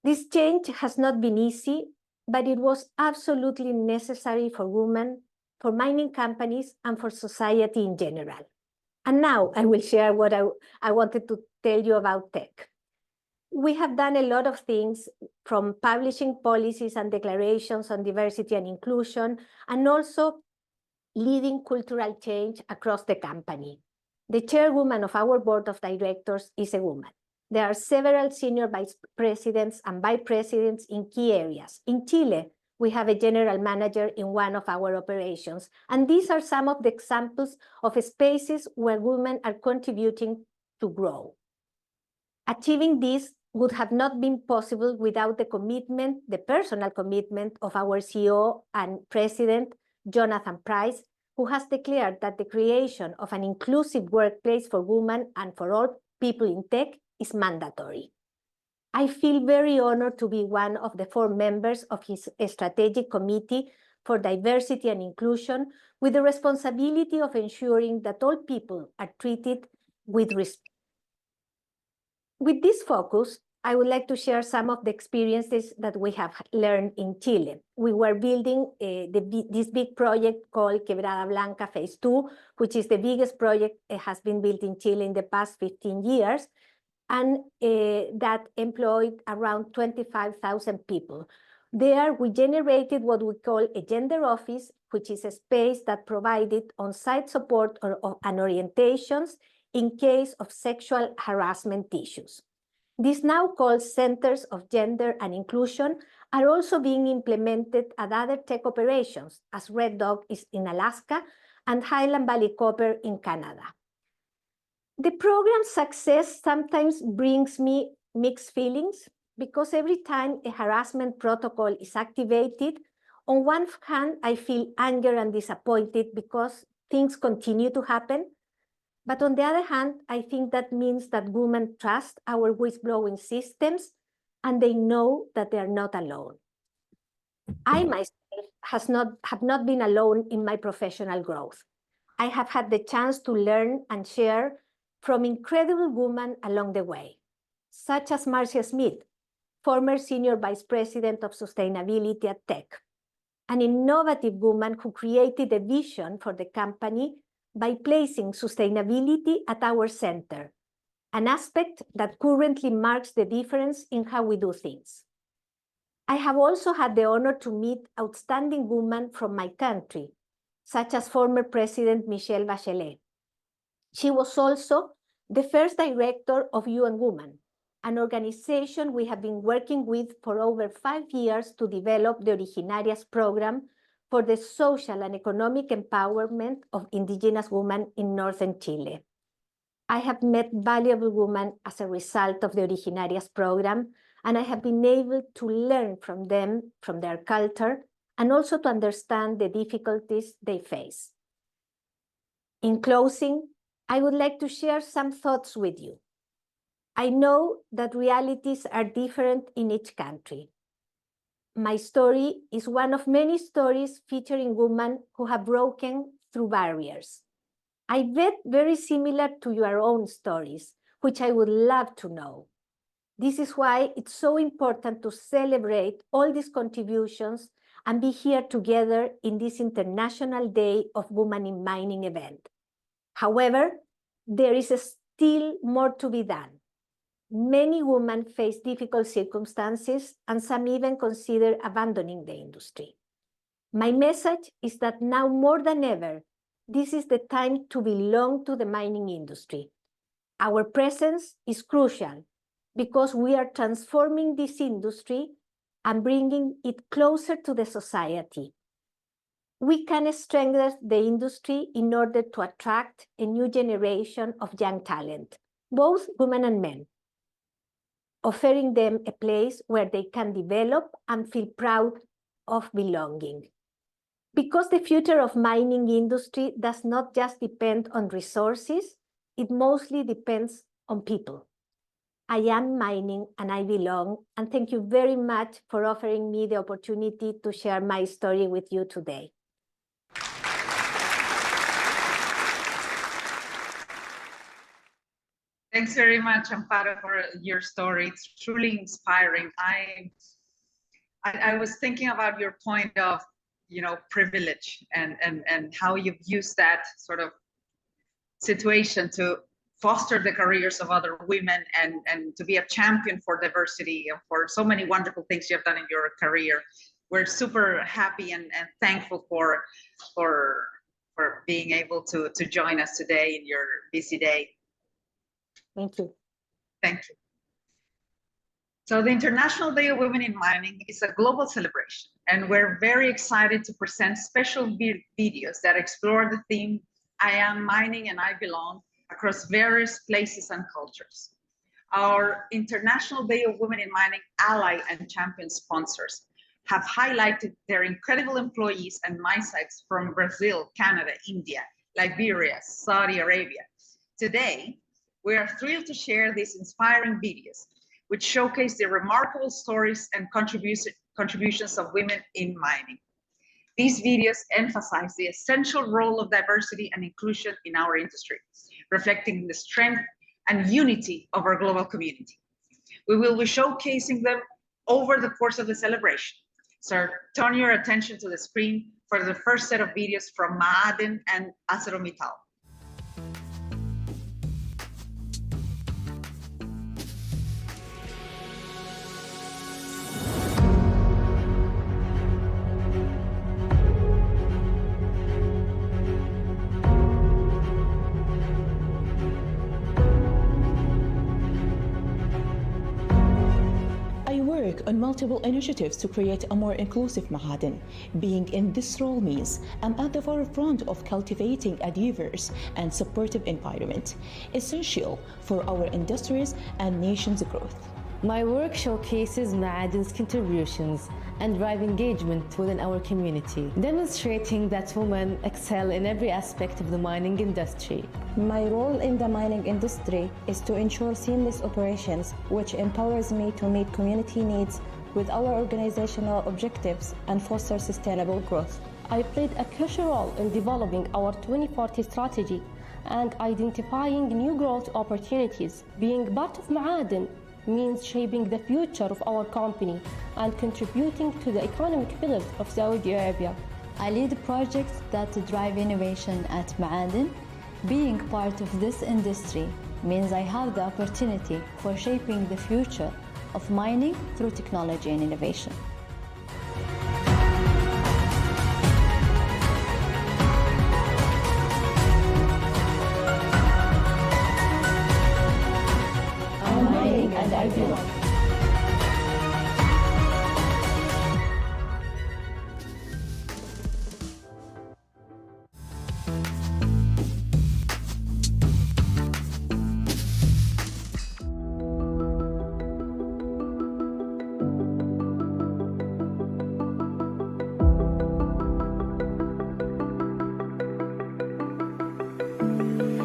This change has not been easy, but it was absolutely necessary for women, for mining companies, and for society in general. And now I will share what I wanted to tell you about tech. We have done a lot of things, from publishing policies and declarations on diversity and inclusion, and also leading cultural change across the company. The chairwoman of our board of directors is a woman. There are several senior vice presidents and vice presidents in key areas. In Chile, we have a general manager in one of our operations. And these are some of the examples of spaces where women are contributing to grow. Achieving this would have not been possible without the commitment, the personal commitment of our CEO and president, Jonathan Price, who has declared that the creation of an inclusive workplace for women and for all people in tech is mandatory. I feel very honored to be one of the 4 members of his strategic committee for diversity and inclusion, with the responsibility of ensuring that all people are treated with respect. With this focus, I would like to share some of the experiences that we have learned in Chile. We were building this big project called Quebrada Blanca Phase 2, which is the biggest project has been built in Chile in the past 15 years, and that employed around 25,000 people. There, we generated what we call a gender office, which is a space that provided on-site support and orientations in case of sexual harassment issues. These now called Centers of Gender and Inclusion are also being implemented at other tech operations, as Red Dog is in Alaska and Highland Valley Copper in Canada. The program's success sometimes brings me mixed feelings, because every time a harassment protocol is activated, on one hand, I feel anger and disappointed because things continue to happen. But on the other hand, I think that means that women trust our whistleblowing systems and they know that they are not alone. I myself have not been alone in my professional growth. I have had the chance to learn and share from incredible women along the way, such as Marcia Smith, former Senior Vice President of Sustainability at Tech, an innovative woman who created a vision for the company by placing sustainability at our center, an aspect that currently marks the difference in how we do things. I have also had the honor to meet outstanding women from my country, such as former President Michelle Bachelet. She was also the first director of UN Women, an organization we have been working with for over 5 years to develop the Originarias program for the social and economic empowerment of indigenous women in northern Chile. I have met valuable women as a result of the Originarias program, and I have been able to learn from them, from their culture, and also to understand the difficulties they face. In closing, I would like to share some thoughts with you. I know that realities are different in each country. My story is one of many stories featuring women who have broken through barriers. I bet very similar to your own stories, which I would love to know. This is why it's so important to celebrate all these contributions and be here together in this International Day of Women in Mining event. However, there is still more to be done. Many women face difficult circumstances, and some even consider abandoning the industry. My message is that now more than ever, this is the time to belong to the mining industry. Our presence is crucial because we are transforming this industry and bringing it closer to the society. We can strengthen the industry in order to attract a new generation of young talent, both women and men, offering them a place where they can develop and feel proud of belonging. Because the future of mining industry does not just depend on resources, it mostly depends on people. I am mining and I belong, and thank you very much for offering me the opportunity to share my story with you today. Thanks very much, Amparo, for your story. It's truly inspiring. I was thinking about your point of, privilege and how you've used that sort of situation to foster the careers of other women and to be a champion for diversity and for so many wonderful things you have done in your career. We're super happy and thankful for being able to join us today in your busy day. Thank you. Thank you. So the International Day of Women in Mining is a global celebration, and we're very excited to present special videos that explore the theme, I am mining and I belong, across various places and cultures. Our International Day of Women in Mining ally and champion sponsors have highlighted their incredible employees and mine sites from Brazil, Canada, India, Liberia, Saudi Arabia. Today, we are thrilled to share these inspiring videos, which showcase the remarkable stories and contributions of women in mining. These videos emphasize the essential role of diversity and inclusion in our industry, reflecting the strength and unity of our global community. We will be showcasing them over the course of the celebration. So turn your attention to the screen for the first set of videos from Ma'aden and ArcelorMittal. On multiple initiatives to create a more inclusive Ma'aden. Being in this role means I'm at the forefront of cultivating a diverse and supportive environment, essential for our industries and nation's growth. My work showcases Ma'aden's contributions and drive engagement within our community, demonstrating that women excel in every aspect of the mining industry. My role in the mining industry is to ensure seamless operations, which empowers me to meet community needs with our organizational objectives and foster sustainable growth. I played a crucial role in developing our 2040 strategy and identifying new growth opportunities. Being part of Ma'aden means shaping the future of our company and contributing to the economic pillars of Saudi Arabia. I lead projects that drive innovation at Ma'aden. Being part of this industry means I have the opportunity for shaping the future of mining through technology and innovation. And I belong.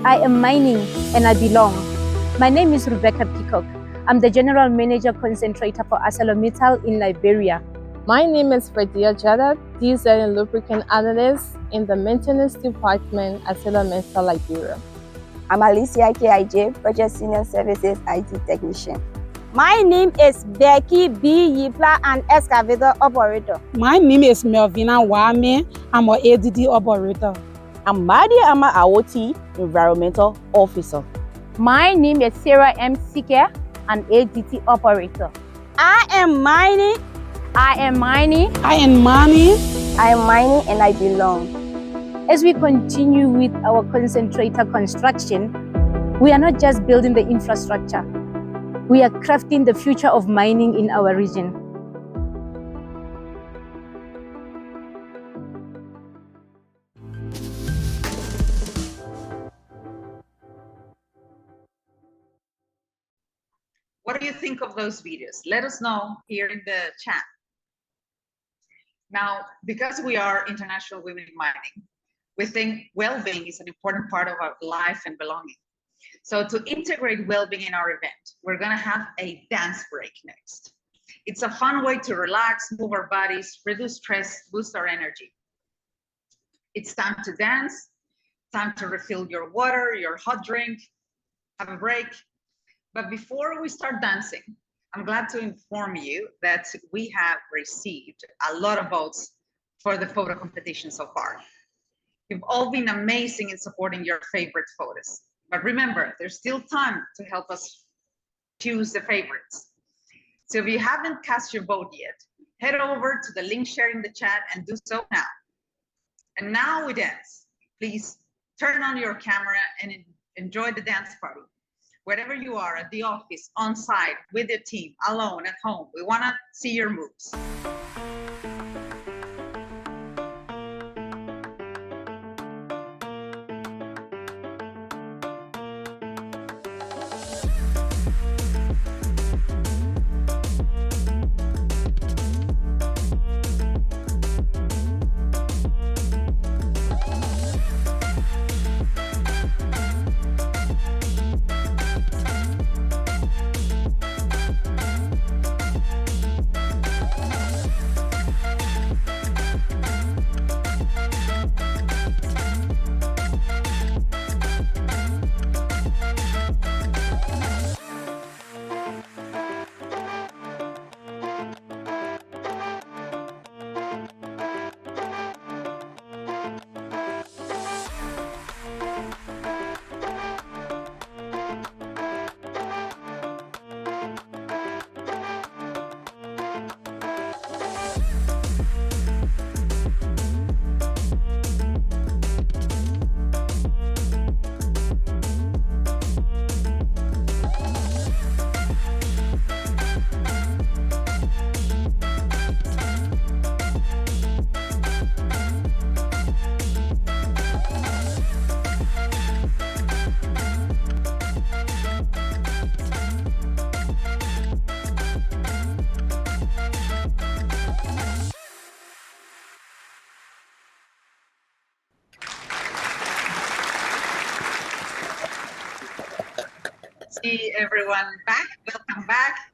I am mining and I belong. My name is Rebecca Peacock. I'm the General Manager Concentrator for ArcelorMittal in Liberia. My name is Fadia Jadad, Diesel and Lubricant Analyst in the Maintenance Department at ArcelorMittal Liberia. I'm Alicia KIJ, Project Senior Services IT Technician. My name is Becky B. Yipla, an excavator operator. My name is Melvina Wame. I'm an ADD operator. I'm Madi Ama Awoti, Environmental Officer. My name is Sarah M. Sike, an ADT operator. I am mining. I am mining. I am mining. I am mining and I belong. As we continue with our concentrator construction, we are not just building the infrastructure. We are crafting the future of mining in our region. What do you think of those videos? Let us know here in the chat. Now, because we are International Women in Mining, we think well-being is an important part of our life and belonging. So to integrate well-being in our event, we're gonna have a dance break next. It's a fun way to relax, move our bodies, reduce stress, boost our energy. It's time to dance, time to refill your water, your hot drink, have a break. But before we start dancing, I'm glad to inform you that we have received a lot of votes for the photo competition so far. You've all been amazing in supporting your favorite photos. But remember, there's still time to help us choose the favorites. So if you haven't cast your vote yet, head over to the link shared in the chat and do so now. And now we dance. Please turn on your camera and enjoy the dance party. Wherever you are, at the office, on site, with your team, alone, at home, we want to see your moves. See everyone back. Welcome back.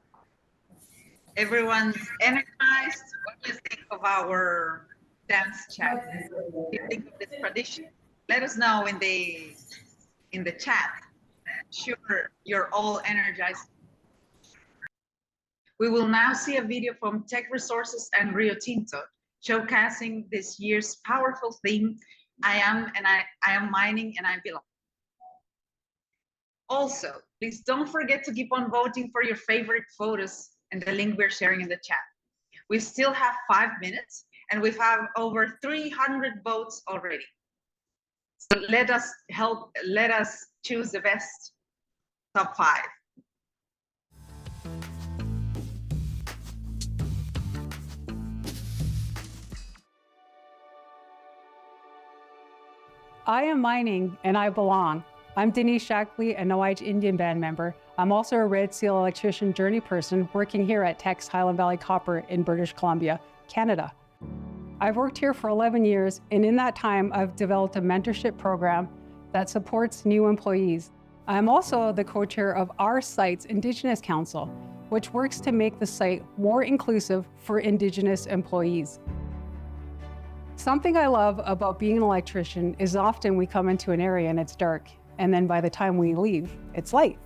Everyone's energized. What do you think of our dance chat? What do you think of this tradition? Let us know in the chat. Sure, you're all energized. We will now see a video from Tech Resources and Rio Tinto showcasing this year's powerful theme, I am mining and I belong. Also, please don't forget to keep on voting for your favorite photos and the link we're sharing in the chat. We still have 5 minutes and we've had over 300 votes already. So let us choose the best top 5. I am mining and I belong. I'm Denise Shackley, a No-Age Indian band member. I'm also a Red Seal electrician journey person working here at Teck's Highland Valley Copper in British Columbia, Canada. I've worked here for 11 years, and in that time, I've developed a mentorship program that supports new employees. I'm also the co-chair of our site's Indigenous Council, which works to make the site more inclusive for Indigenous employees. Something I love about being an electrician is often we come into an area and it's dark, and then by the time we leave, it's light.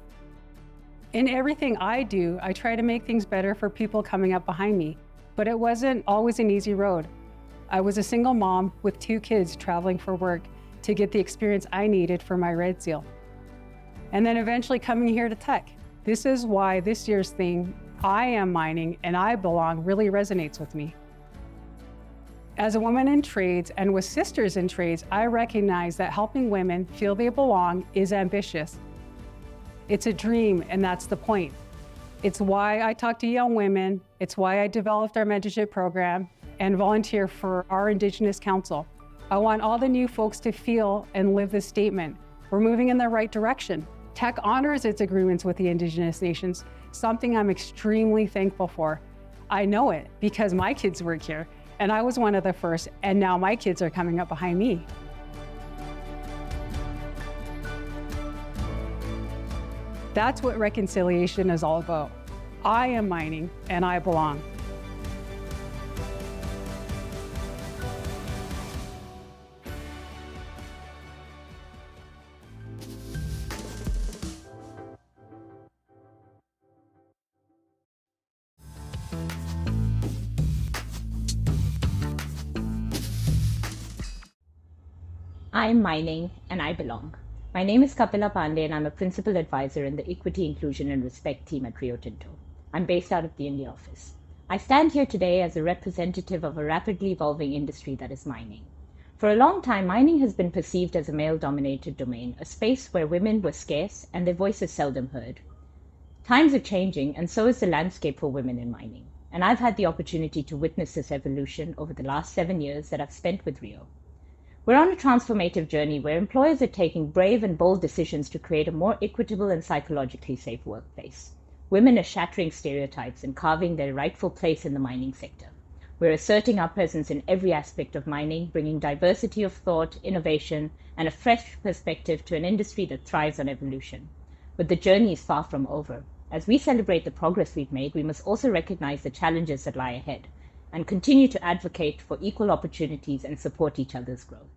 In everything I do, I try to make things better for people coming up behind me, but it wasn't always an easy road. I was a single mom with 2 kids traveling for work to get the experience I needed for my Red Seal. And then eventually coming here to tech. This is why this year's theme, I Am Mining and I Belong, really resonates with me. As a woman in trades and with sisters in trades, I recognize that helping women feel they belong is ambitious. It's a dream, and that's the point. It's why I talk to young women, it's why I developed our mentorship program and volunteer for our Indigenous Council. I want all the new folks to feel and live this statement. We're moving in the right direction. Tech honors its agreements with the Indigenous nations, something I'm extremely thankful for. I know it because my kids work here, and I was one of the first, and now my kids are coming up behind me. That's what reconciliation is all about. I am mining, and I belong. I am mining and I belong. My name is Kapila Pandey and I'm a principal advisor in the Equity, Inclusion and Respect team at Rio Tinto. I'm based out of the India office. I stand here today as a representative of a rapidly evolving industry that is mining. For a long time, mining has been perceived as a male-dominated domain, a space where women were scarce and their voices seldom heard. Times are changing, and so is the landscape for women in mining. And I've had the opportunity to witness this evolution over the last 7 years that I've spent with Rio. We're on a transformative journey where employers are taking brave and bold decisions to create a more equitable and psychologically safe workplace. Women are shattering stereotypes and carving their rightful place in the mining sector. We're asserting our presence in every aspect of mining, bringing diversity of thought, innovation, and a fresh perspective to an industry that thrives on evolution. But the journey is far from over. As we celebrate the progress we've made, we must also recognize the challenges that lie ahead and continue to advocate for equal opportunities and support each other's growth.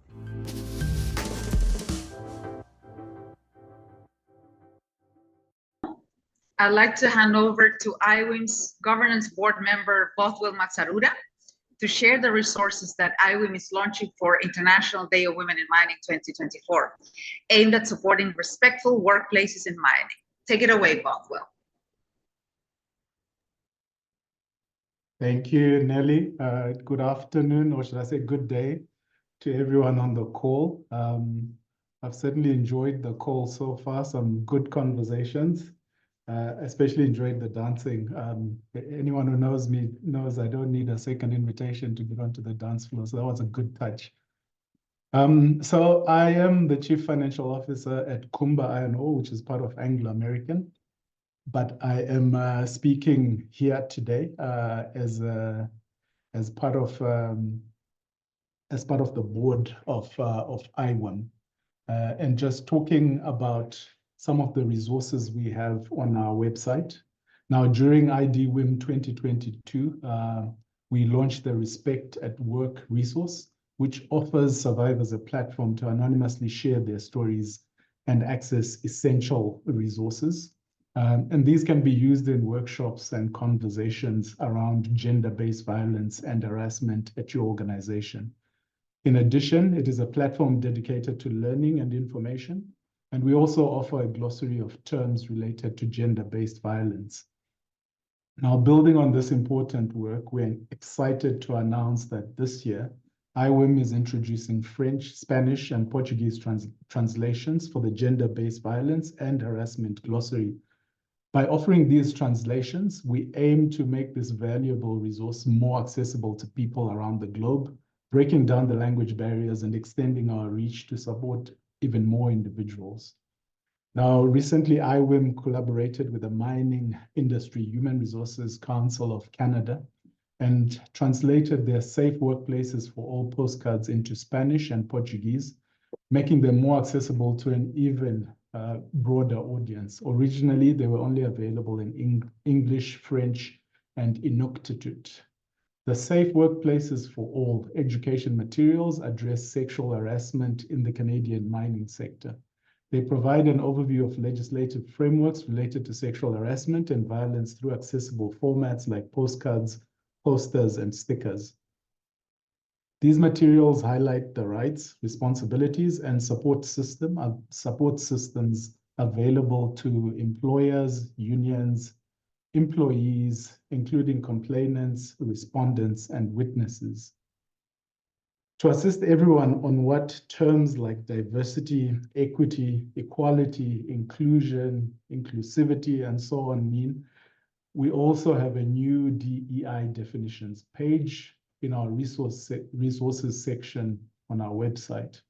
I'd like to hand over to IWIM's governance board member, Bothwell Matsaruda, to share the resources that IWIM is launching for International Day of Women in Mining 2024, aimed at supporting respectful workplaces in mining. Take it away, Bothwell. Thank you, Nelly. Good afternoon, or should I say good day, to everyone on the call. I've certainly enjoyed the call so far, some good conversations, especially enjoyed the dancing. Anyone who knows me knows I don't need a second invitation to get onto the dance floor, so that was a good touch. So I am the Chief Financial Officer at Kumba Iron Ore, which is part of Anglo American. But I am speaking here today as part of the board of IWIM, and just talking about some of the resources we have on our website. Now, during IDWIM 2022, we launched the Respect at Work resource, which offers survivors a platform to anonymously share their stories and access essential resources. And these can be used in workshops and conversations around gender-based violence and harassment at your organization. In addition, it is a platform dedicated to learning and information, and we also offer a glossary of terms related to gender-based violence. Now, building on this important work, we're excited to announce that this year, IWIM is introducing French, Spanish, and Portuguese translations for the gender-based violence and harassment glossary. By offering these translations, we aim to make this valuable resource more accessible to people around the globe, breaking down the language barriers and extending our reach to support even more individuals. Now, recently, IWIM collaborated with the Mining Industry Human Resources Council of Canada and translated their Safe Workplaces for All postcards into Spanish and Portuguese making them more accessible to an even broader audience. Originally, they were only available in English, French, and Inuktitut. The Safe Workplaces for All education materials address sexual harassment in the Canadian mining sector. They provide an overview of legislative frameworks related to sexual harassment and violence through accessible formats like postcards, posters, and stickers. These materials highlight the rights, responsibilities, and support systems available to employers, unions, employees, including complainants, respondents, and witnesses. To assist everyone on what terms like diversity, equity, equality, inclusion, inclusivity, and so on mean, we also have a new DEI definitions page in our resources section on our website.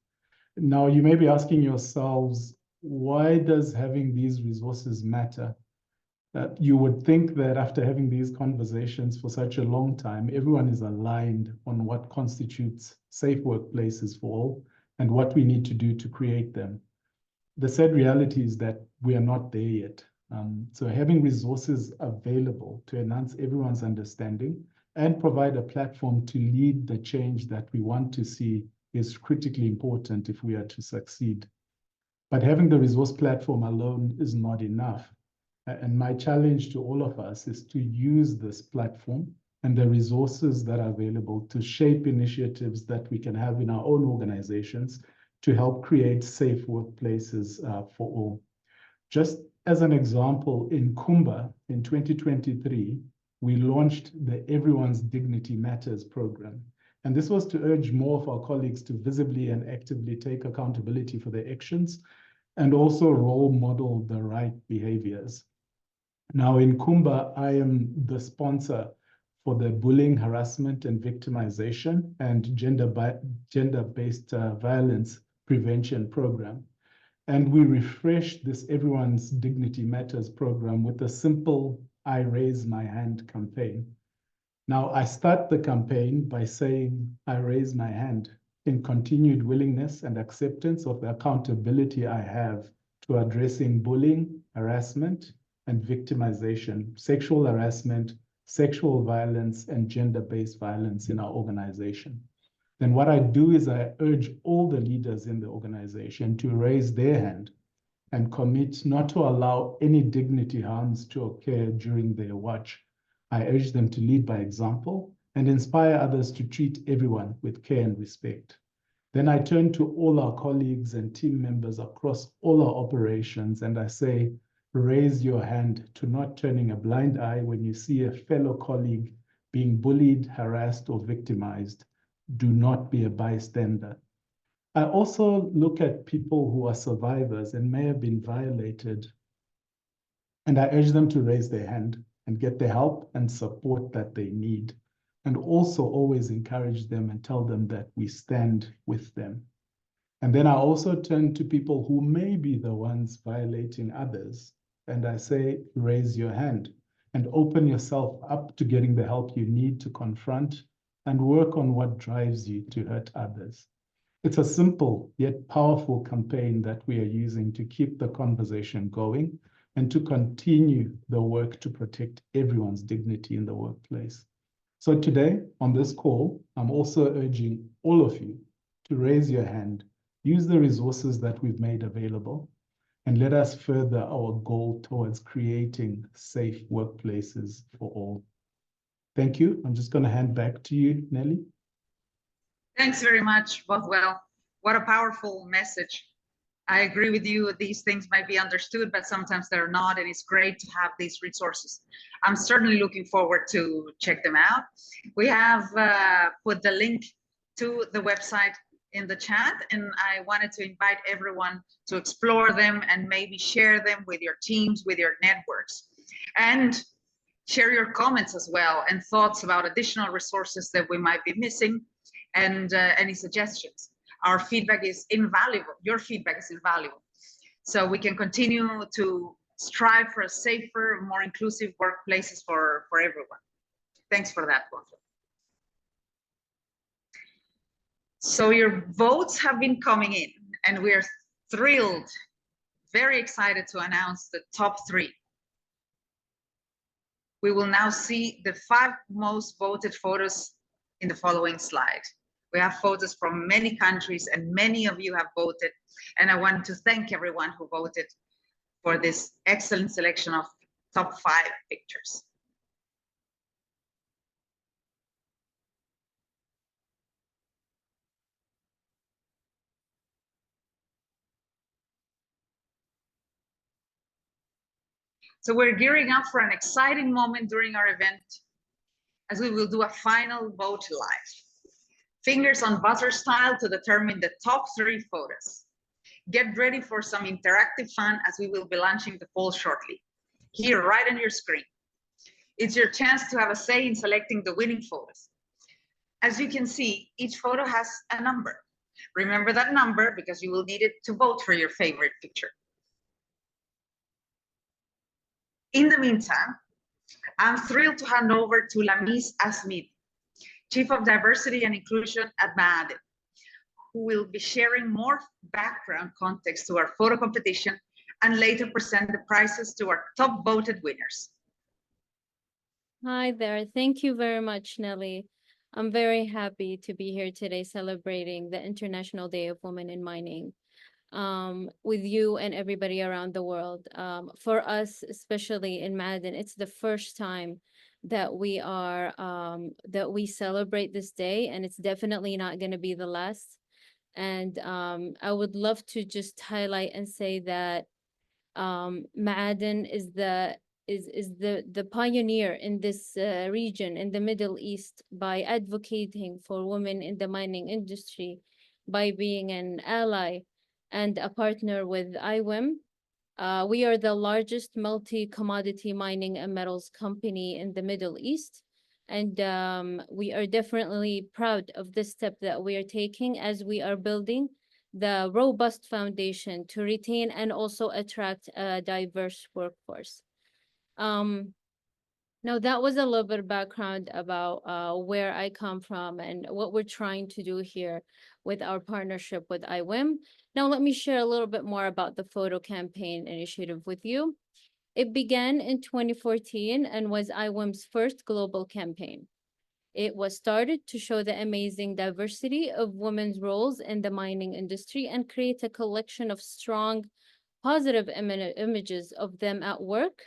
Now, you may be asking yourselves, why does having these resources matter? You would think that after having these conversations for such a long time, everyone is aligned on what constitutes safe workplaces for all and what we need to do to create them. The sad reality is that we are not there yet. So having resources available to enhance everyone's understanding and provide a platform to lead the change that we want to see is critically important if we are to succeed. But having the resource platform alone is not enough. And my challenge to all of us is to use this platform and the resources that are available to shape initiatives that we can have in our own organizations to help create safe workplaces for all. Just as an example, in Kumba in 2023, we launched the Everyone's Dignity Matters program. And this was to urge more of our colleagues to visibly and actively take accountability for their actions and also role model the right behaviors. Now in Kumba, I am the sponsor for the bullying, harassment, and victimization and gender-based violence prevention program. And we refreshed this Everyone's Dignity Matters program with a simple I Raise My Hand campaign. Now I start the campaign by saying I raise my hand in continued willingness and acceptance of the accountability I have to addressing bullying, harassment, and victimization, sexual harassment, sexual violence, and gender-based violence in our organization. Then what I do is I urge all the leaders in the organization to raise their hand and commit not to allow any dignity harms to occur during their watch. I urge them to lead by example and inspire others to treat everyone with care and respect. Then I turn to all our colleagues and team members across all our operations and I say, raise your hand to not turning a blind eye when you see a fellow colleague being bullied, harassed, or victimized. Do not be a bystander. I also look at people who are survivors and may have been violated, and I urge them to raise their hand and get the help and support that they need, and also always encourage them and tell them that we stand with them. And then I also turn to people who may be the ones violating others, and I say, raise your hand and open yourself up to getting the help you need to confront and work on what drives you to hurt others. It's a simple yet powerful campaign that we are using to keep the conversation going and to continue the work to protect everyone's dignity in the workplace. So today on this call, I'm also urging all of you to raise your hand, use the resources that we've made available, and let us further our goal towards creating safe workplaces for all. Thank you. I'm just going to hand back to you, Nelly. Thanks very much, Bothwell. What a powerful message. I agree with you. These things might be understood, but sometimes they're not, and it's great to have these resources. I'm certainly looking forward to check them out. We have put the link to the website in the chat, and I wanted to invite everyone to explore them and maybe share them with your teams, with your networks, and share your comments as well and thoughts about additional resources that we might be missing, and any suggestions. Our feedback is invaluable. Your feedback is invaluable. So we can continue to strive for a safer, more inclusive workplaces for everyone. Thanks for that, Bothwell. So your votes have been coming in. And we are thrilled, very excited to announce the top 3. We will now see the 5 most voted photos in the following slide. We have photos from many countries and many of you have voted. And I want to thank everyone who voted for this excellent selection of top 5 pictures. So we're gearing up for an exciting moment during our event, as we will do a final vote live. Fingers on buzzer style to determine the top 3 photos. Get ready for some interactive fun as we will be launching the poll shortly. Here, right on your screen. It's your chance to have a say in selecting the winning photos. As you can see, each photo has a number. Remember that number because you will need it to vote for your favorite picture. In the meantime, I'm thrilled to hand over to Lamis Asmid, Chief of Diversity and Inclusion at Ma'aden, who will be sharing more background context to our photo competition and later present the prizes to our top voted winners. Hi there. Thank you very much, Nelly. I'm very happy to be here today celebrating the International Day of Women in Mining with you and everybody around the world. For us, especially in Ma'aden, it's the first time that we celebrate this day, and it's definitely not going to be the last. And I would love to just highlight and say that Ma'aden is the pioneer in this region in the Middle East by advocating for women in the mining industry, by being an ally and a partner with IWiM. We are the largest multi-commodity mining and metals company in the Middle East. And we are definitely proud of this step that we are taking as we are building the robust foundation to retain and also attract a diverse workforce. Now, that was a little bit of background about where I come from and what we're trying to do here with our partnership with IWiM. Now, let me share a little bit more about the photo campaign initiative with you. It began in 2014 and was IWiM's first global campaign. It was started to show the amazing diversity of women's roles in the mining industry and create a collection of strong, positive images of them at work.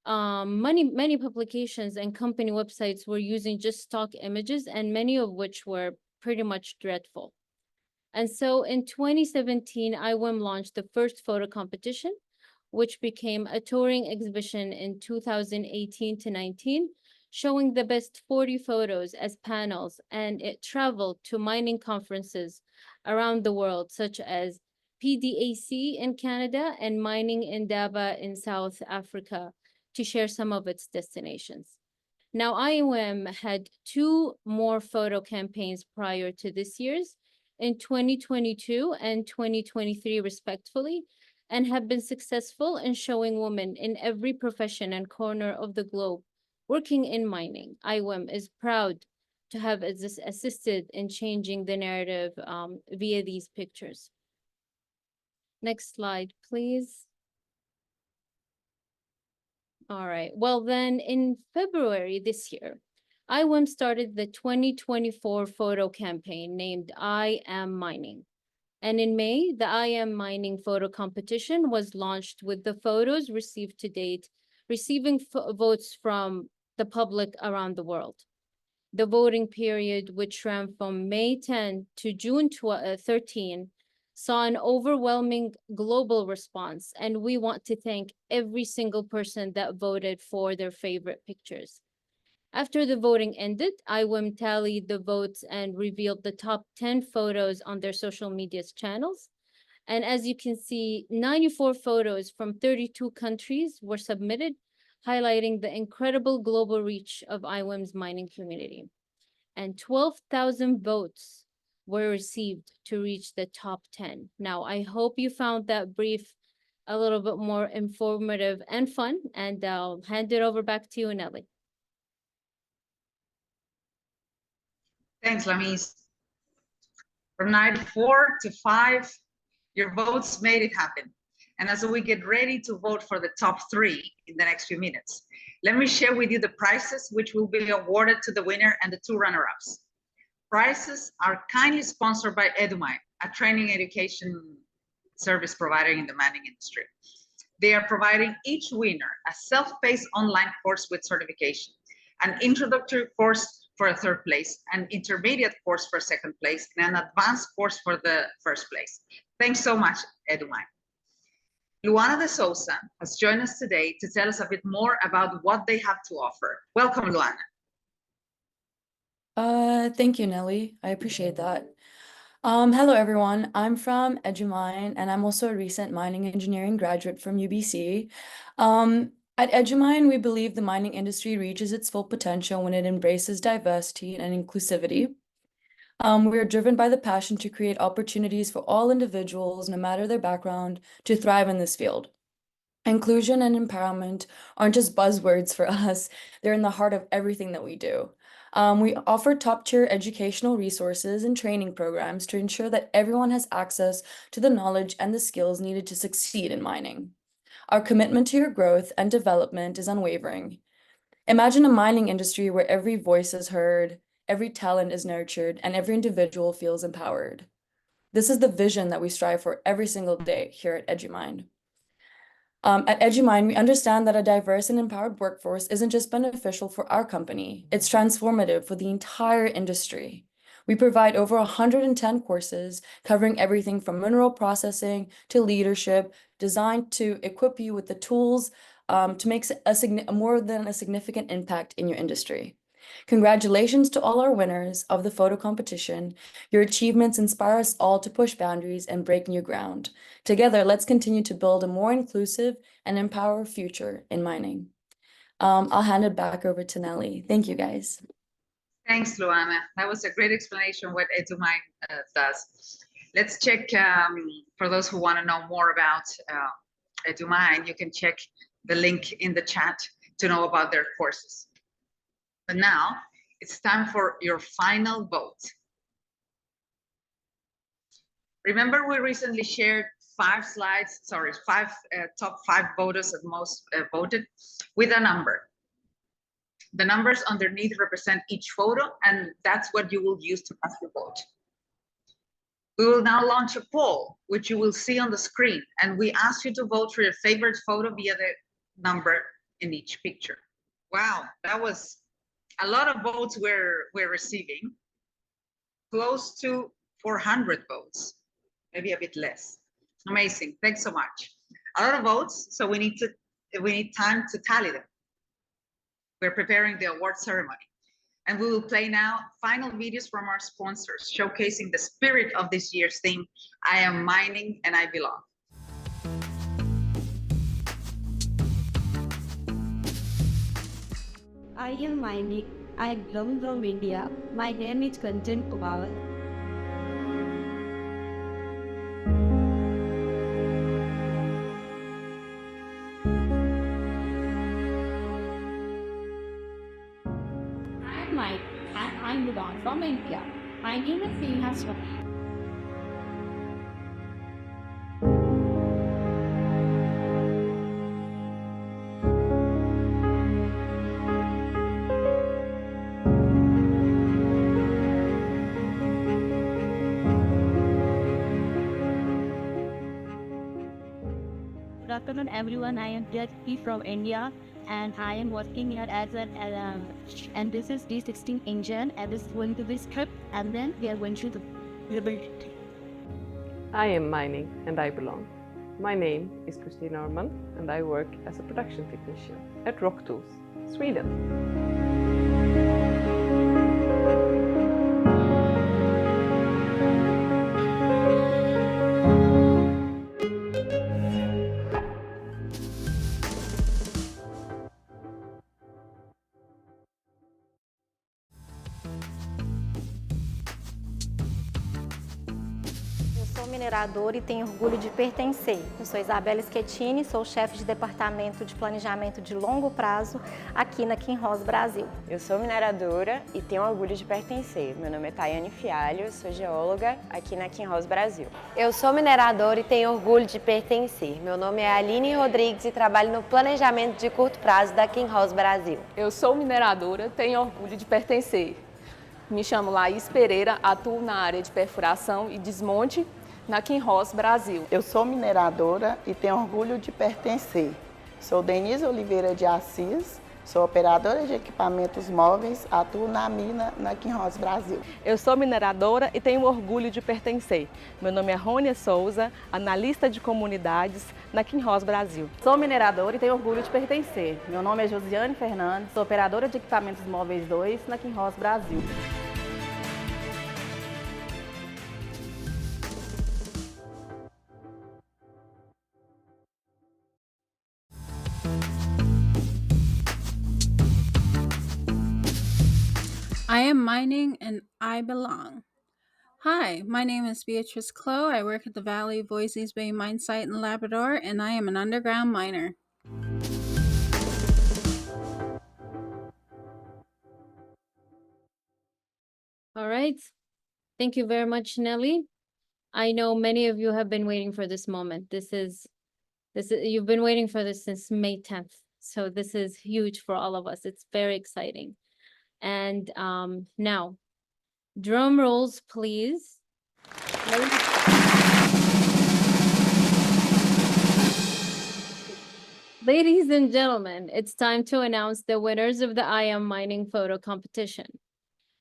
Many publications and company websites were using just stock images, and many of which were pretty much dreadful. And so in 2017, IWiM launched the first photo competition, which became a touring exhibition in 2018 to 19, showing the best 40 photos as panels, and it traveled to mining conferences around the world, such as PDAC in Canada and Mining Indaba in South Africa, to share some of its destinations. Now, IWiM had 2 more photo campaigns prior to this year's, in 2022 and 2023 respectively, and have been successful in showing women in every profession and corner of the globe working in mining. IWiM is proud to have assisted in changing the narrative via these pictures. Next slide, please. All right, well then in February this year, IWiM started the 2024 photo campaign named I Am Mining. And in May, the I Am Mining photo competition was launched with the photos received to date, receiving votes from the public around the world. The voting period, which ran from May 10 to June 13, saw an overwhelming global response, and we want to thank every single person that voted for their favorite pictures. After the voting ended, IWiM tallied the votes and revealed the top 10 photos on their social media channels. And as you can see, 94 photos from 32 countries were submitted, highlighting the incredible global reach of IWiM's mining community. And 12,000 votes were received to reach the top 10. Now, I hope you found that brief a little bit more informative and fun, and I'll hand it over back to you, Nelly. Thanks, Lamis. From 94 to 5, Your votes made it happen. And as we get ready to vote for the top 3 in the next few minutes, let me share with you the prizes which will be awarded to the winner and the 2 runner-ups. Prizes are kindly sponsored by IDWIM, a training education service provider in the mining industry. They are providing each winner a self-paced online course with certification, an introductory course for a 3rd place, an intermediate course for 2nd place, and an advanced course for the 1st place. Thanks so much, IDWIM. Luana de Souza has joined us today to tell us a bit more about what they have to offer. Welcome, Luana. Thank you, Nelly. I appreciate that. Hello, everyone. I'm from EduMine, and I'm also a recent mining engineering graduate from UBC. At EduMine, we believe the mining industry reaches its full potential when it embraces diversity and inclusivity. We are driven by the passion to create opportunities for all individuals, no matter their background, to thrive in this field. Inclusion and empowerment aren't just buzzwords for us, they're in the heart of everything that we do. We offer top-tier educational resources and training programs to ensure that everyone has access to the knowledge and the skills needed to succeed in mining. Our commitment to your growth and development is unwavering. Imagine a mining industry where every voice is heard, every talent is nurtured, and every individual feels empowered. This is the vision that we strive for every single day here at EduMine. At EduMine, we understand that a diverse and empowered workforce isn't just beneficial for our company, it's transformative for the entire industry. We provide over 110 courses covering everything from mineral processing to leadership, designed to equip you with the tools to make more than a significant impact in your industry. Congratulations to all our winners of the photo competition. Your achievements inspire us all to push boundaries and break new ground. Together, let's continue to build a more inclusive and empowered future in mining. I'll hand it back over to Nelly. Thank you, guys. Thanks, Luana. That was a great explanation what EduMine does. Let's check, for those who want to know more about EduMine, you can check the link in the chat to know about their courses. But now it's time for your final vote. Remember, we recently shared 5 slides, sorry, 5 top 5 voters at most voted with a number. The numbers underneath represent each photo, and that's what you will use to cast your vote. We will now launch a poll, which you will see on the screen, and we ask you to vote for your favorite photo via the number in each picture. Wow, that was a lot of votes we're receiving, close to 400 votes, maybe a bit less. Amazing, thanks so much. A lot of votes, so we need time to tally them. We're preparing the award ceremony, and we will play now final videos from our sponsors, showcasing the spirit of this year's theme, I am mining and I belong. I am mining. I belong from India. My name is Kanchan Kumar. I am Mike and I belong from India. My name is Neha Swami. Good afternoon, everyone. I am Jyoti from India, and I am working here as an and this is D16 engine, and this is going to be stripped, and then we are going to build it. I am mining and I belong. My name is Kristina Norman, and I work as a production technician at Rock Tools, Sweden. So mineradora e tenho orgulho de pertencer. Eu sou Isabela Schettini, sou chefe de departamento de planejamento de longo prazo aqui na Kinross Brasil. Eu sou mineradora e tenho orgulho de pertencer. Meu nome é Tayane Fialho, sou geóloga aqui na Kinross Brasil. Eu sou mineradora e tenho orgulho de pertencer. Meu nome é Aline Rodrigues e trabalho no planejamento de curto prazo da Kinross Brasil. Eu sou mineradora, tenho orgulho de pertencer. Me chamo Laís Pereira, atuo na área de perfuração e desmonte na Kinross Brasil. Eu sou mineradora e tenho orgulho de pertencer. Sou Denise Oliveira de Assis, sou operadora de equipamentos móveis, atuo na mina na Kinross Brasil. Eu sou mineradora e tenho orgulho de pertencer. Meu nome é Rônia Souza, analista de comunidades na Kinross Brasil. Sou mineradora e tenho orgulho de pertencer. Meu nome é Josiane Fernandes, sou operadora de equipamentos móveis 2 na Kinross Brasil. I am mining and I belong. Hi, my name is Beatrice Clow. I work at the Valley Voisey's Bay mine site in Labrador, and I am an underground miner. All right. Thank you very much, Nelly. I know many of you have been waiting for this moment. You've been waiting for this since May 10th. So this is huge for all of us. It's very exciting. And now, drum rolls, please. Ladies and gentlemen, it's time to announce the winners of the I Am Mining photo competition.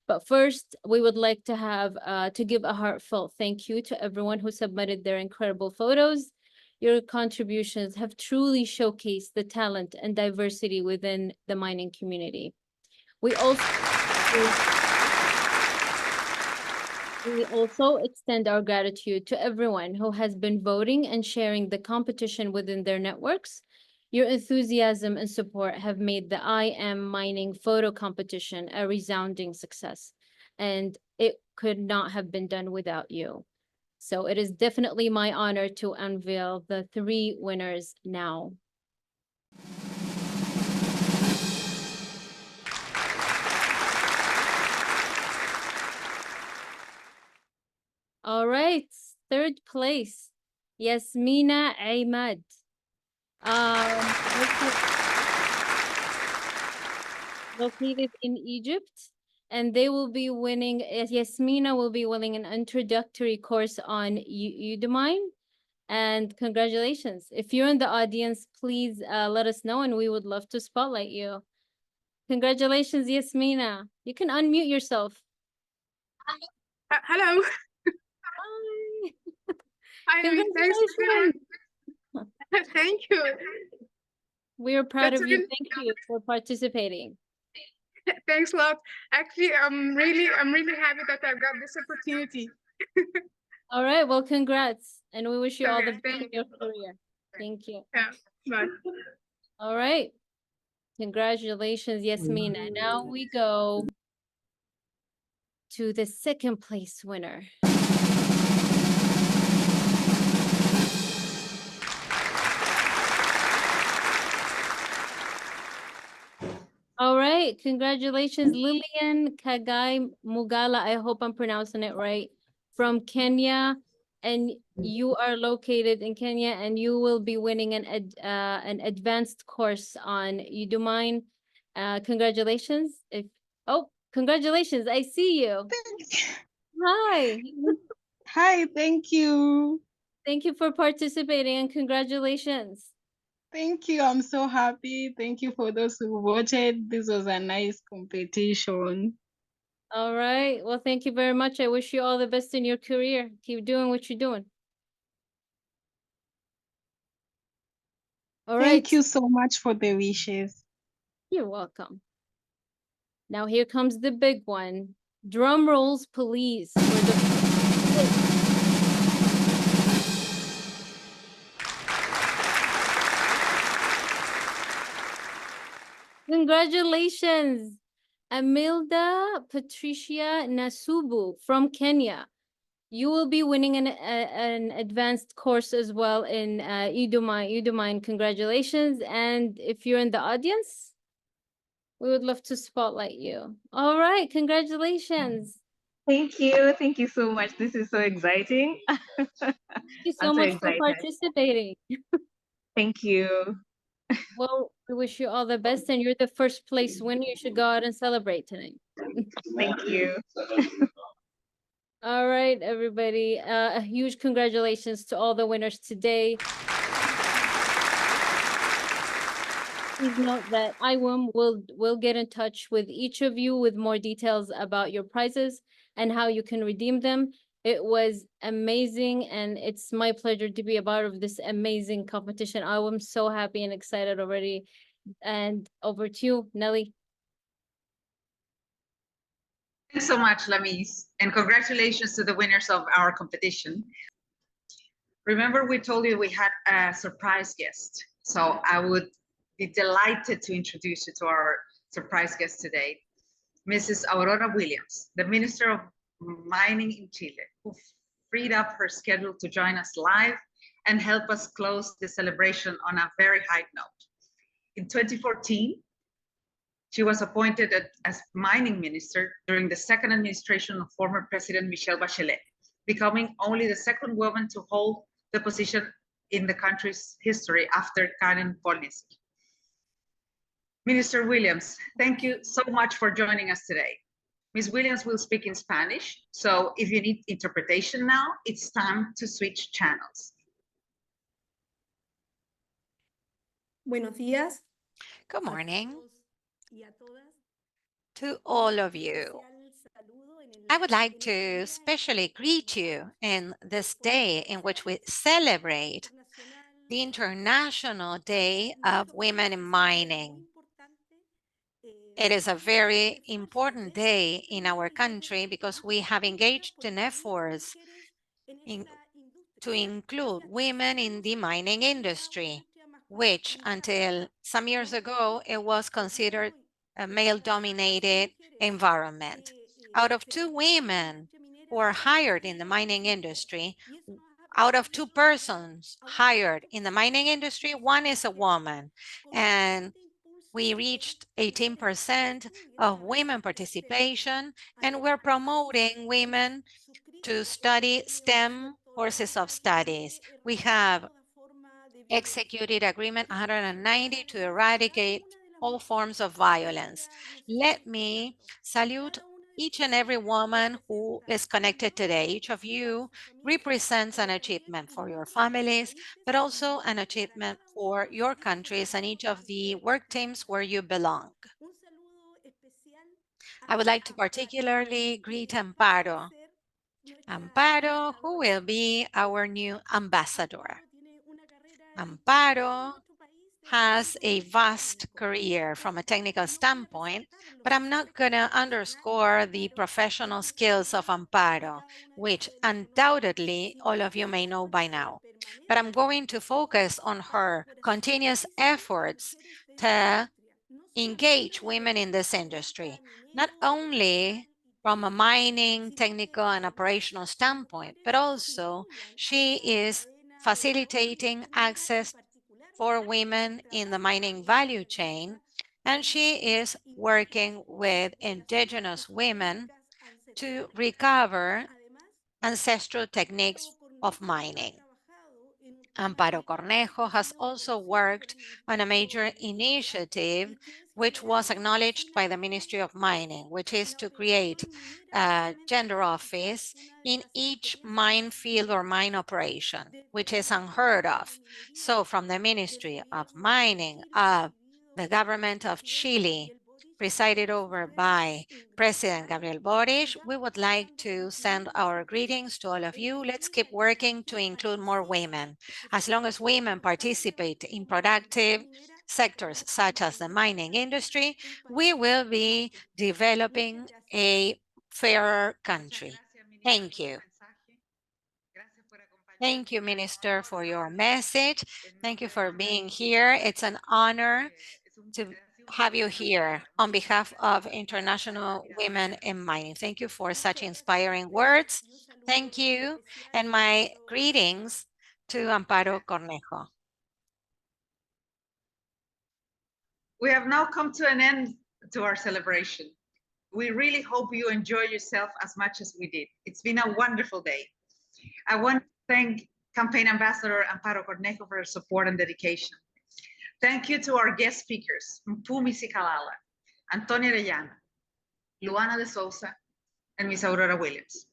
But first, we would like to give a heartfelt thank you to everyone who submitted their incredible photos. Your contributions have truly showcased the talent and diversity within the mining community. We also extend our gratitude to everyone who has been voting and sharing the competition within their networks. Your enthusiasm and support have made the I Am Mining photo competition a resounding success, and it could not have been done without you. So it is definitely my honor to unveil the 3 winners now. All right, 3rd place, Yasmina Ahmad. Located in Egypt, and they will be winning, Yasmina will be winning an introductory course on IDWIM, and congratulations. If you're in the audience, please let us know and we would love to spotlight you. Congratulations, Yasmina. You can unmute yourself. Hello. Hi. Congratulations. Thank you. We are proud of you. Thank you for participating. Thanks a lot. Actually, I'm really happy that I've got this opportunity. All right. Well, congrats, and we wish you all the best in your career. Thank you. Yeah. Bye. All right. Congratulations, Yasmina. Now we go to the 2nd place winner. All right, congratulations, Lillian Kagai Mugala. I hope I'm pronouncing it right. From Kenya, and you are located in Kenya, and you will be winning an advanced course on IDWIM. Congratulations! Congratulations! I see you. Hi. Hi. Thank you. Thank you for participating, and congratulations. Thank you. I'm so happy. Thank you for those who voted. This was a nice competition. All right. Well, thank you very much. I wish you all the best in your career. Keep doing what you're doing. All right. Thank you so much for the wishes. You're welcome. Now here comes the big one. Drum rolls, please. For the Congratulations, Amilda Patricia Nasubu from Kenya. You will be winning an advanced course as well in IDWIM. Congratulations. And if you're in the audience, we would love to spotlight you. All right, congratulations. Thank you. Thank you so much. This is so exciting. Thank you so I'm so much for excited. participating. Thank you. Well, we wish you all the best, and you're the first place winner. You should go out and celebrate tonight. Thank you. All right, everybody. A huge congratulations to all the winners today. Please note that IWIM will get in touch with each of you with more details about your prizes and how you can redeem them. It was amazing, and it's my pleasure to be a part of this amazing competition. I'm so happy and excited already. And over to you, Nelly. Thanks so much, Lamis, and congratulations to the winners of our competition. Remember, we told you we had a surprise guest, so I would be delighted to introduce you to our surprise guest today, Mrs. Aurora Williams, the Minister of Mining in Chile, who freed up her schedule to join us live and help us close the celebration on a very high note. In 2014, she was appointed as mining minister during the second administration of former President Michelle Bachelet, becoming only the second woman to hold the position in the country's history after Karen Polniski. Minister Williams, thank you so much for joining us today. Ms. Williams will speak in Spanish, so if you need interpretation now, it's time to switch channels. Buenos días. Good morning to all of you. I would like to especially greet you in this day in which we celebrate the International Day of Women in Mining. It is a very important day in our country because we have engaged in efforts to include women in the mining industry, which until some years ago, it was considered a male-dominated environment. Out of 2 women who are hired in the mining industry, out of 2 persons hired in the mining industry, 1 is a woman. And we reached 18% of women participation, and we're promoting women to study STEM courses of studies. We have executed Agreement 190 to eradicate all forms of violence. Let me salute each and every woman who is connected today. Each of you represents an achievement for your families, but also an achievement for your countries and each of the work teams where you belong. I would like to particularly greet Amparo. Amparo, who will be our new ambassador. Amparo has a vast career from a technical standpoint, but I'm not going to underscore the professional skills of Amparo, which undoubtedly all of you may know by now. But I'm going to focus on her continuous efforts to engage women in this industry, not only from a mining, technical, and operational standpoint, but also she is facilitating access for women in the mining value chain, and she is working with indigenous women to recover ancestral techniques of mining. Amparo Cornejo has also worked on a major initiative which was acknowledged by the Ministry of Mining, which is to create a gender office in each mine field or mine operation, which is unheard of. So from the Ministry of Mining of the government of Chile, presided over by President Gabriel Boric, we would like to send our greetings to all of you. Let's keep working to include more women. As long as women participate in productive sectors such as the mining industry, we will be developing a fairer country. Thank you. Thank you, Minister, for your message. Thank you for being here. It's an honor to have you here on behalf of International Women in Mining. Thank you for such inspiring words. Thank you, and my greetings to Amparo Cornejo. We have now come to an end to our celebration. We really hope you enjoy yourself as much as we did. It's been a wonderful day. I want to thank Campaign Ambassador Amparo Cornejo for her support and dedication. Thank you to our guest speakers, Mpumi Sikalala, Antonia Arellano, Luana de Souza, and Miss Aurora Williams.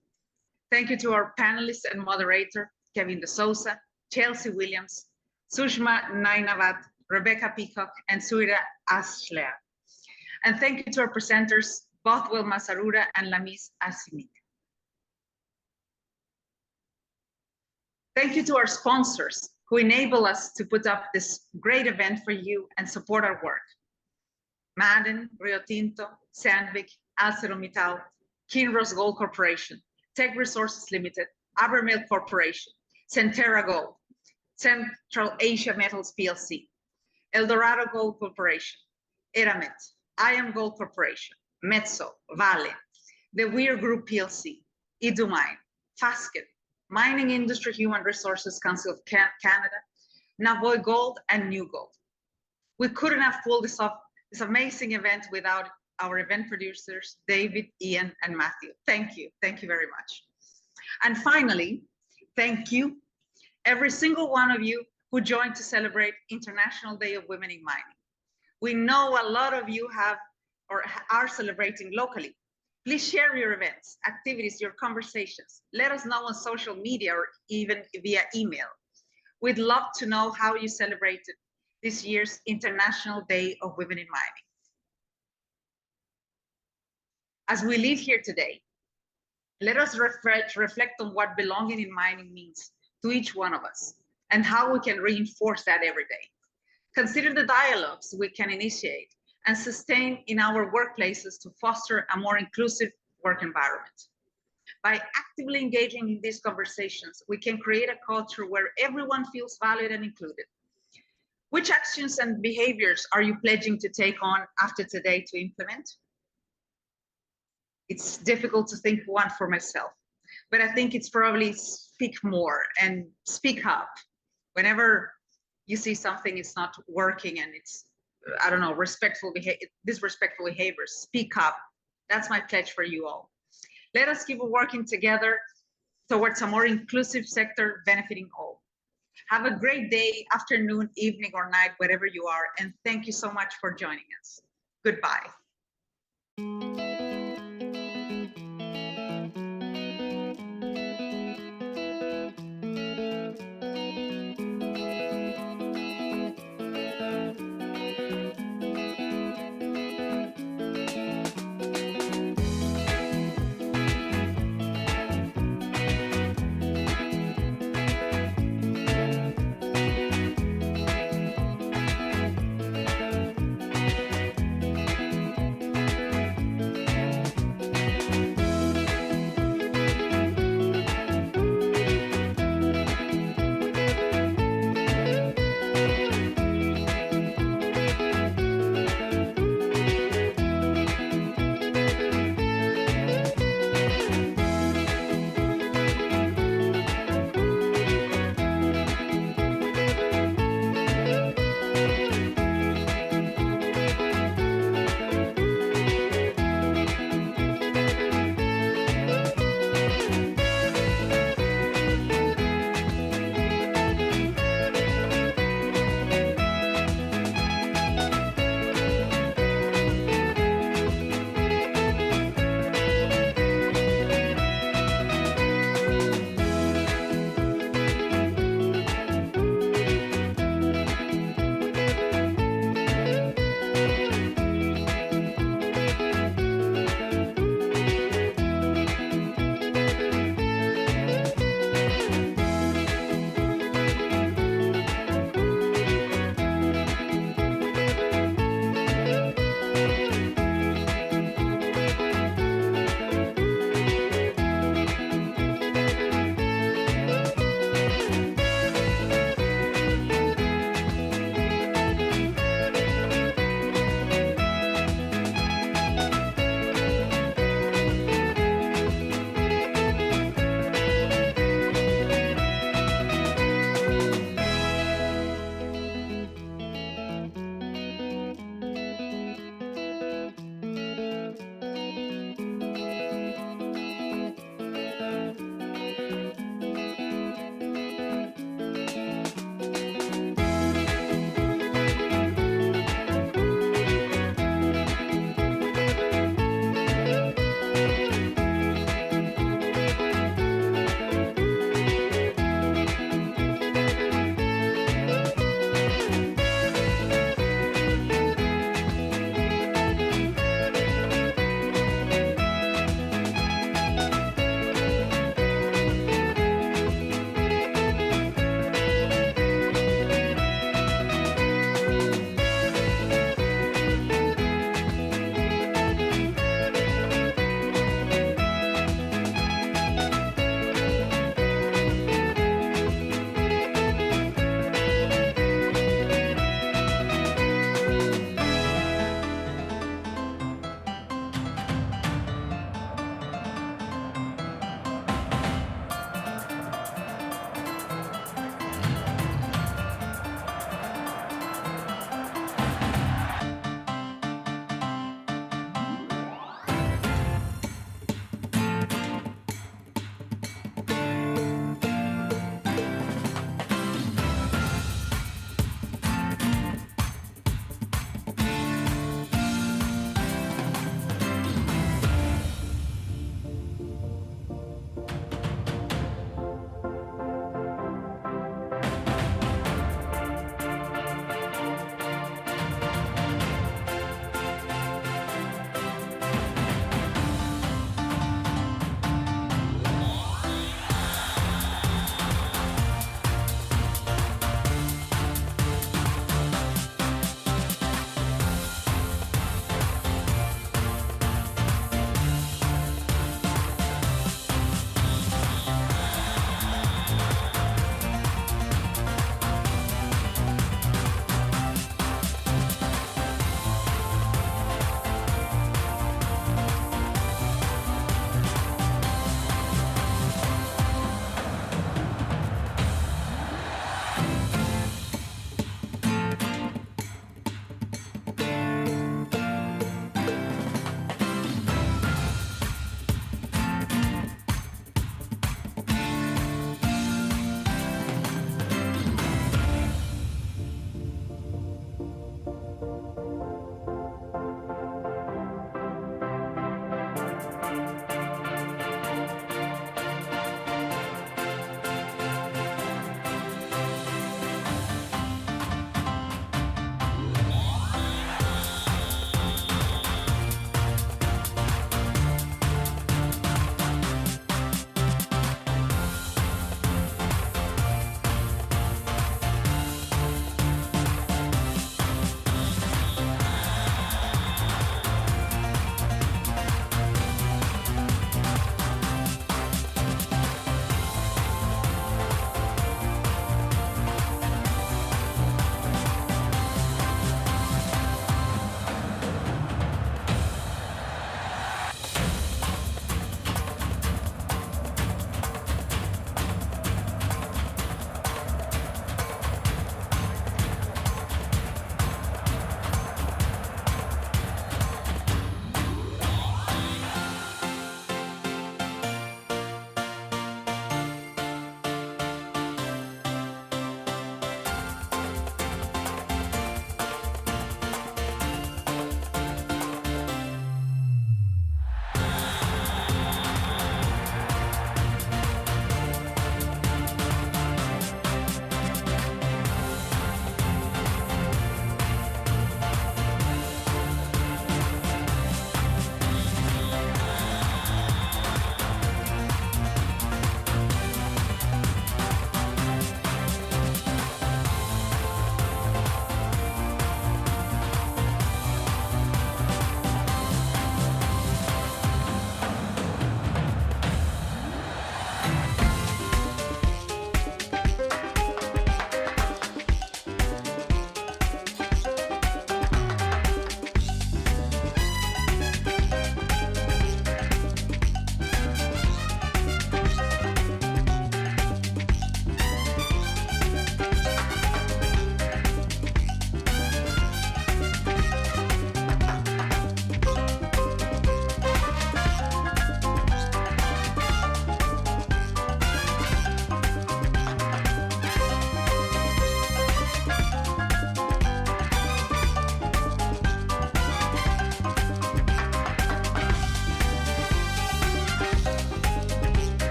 Thank you to our panelists and moderator, Kevin de Souza, Chelsea Williams, Sushma Nainavat, Rebecca Peacock, and Suira Ashler. And thank you to our presenters, Bothwell Masarura and Lamis Asimik. Thank you to our sponsors who enable us to put up this great event for you and support our work. Madden, Rio Tinto, Sandvik, ArcelorMittal, Kinross Gold Corporation, Tech Resources Limited, Abermilk Corporation, Centerra Gold, Central Asia Metals PLC, Eldorado Gold Corporation, Eramet, IAM Gold Corporation, Metso, Vale, the Weir Group PLC, IDWIM, Fasken, Mining Industry Human Resources Council of Canada, Navoy Gold, and New Gold. We couldn't have pulled this off, this amazing event without our event producers, David, Ian, and Matthew. Thank you very much. And finally, thank you, every single one of you who joined to celebrate International Day of Women in Mining. We know a lot of you have or are celebrating locally. Please share your events, activities, your conversations. Let us know on social media or even via email. We'd love to know how you celebrated this year's International Day of Women in Mining. As we leave here today, let us reflect on what belonging in mining means to each one of us and how we can reinforce that every day. Consider the dialogues we can initiate and sustain in our workplaces to foster a more inclusive work environment. By actively engaging in these conversations, we can create a culture where everyone feels valued and included. Which actions and behaviors are you pledging to take on after today to implement? It's difficult to think one for myself, but I think it's probably speak more and speak up. Whenever you see something is not working and it's, I don't know, disrespectful behavior, speak up. That's my pledge for you all. Let us keep working together towards a more inclusive sector benefiting all. Have a great day, afternoon, evening, or night, wherever you are, and thank you so much for joining us. Goodbye.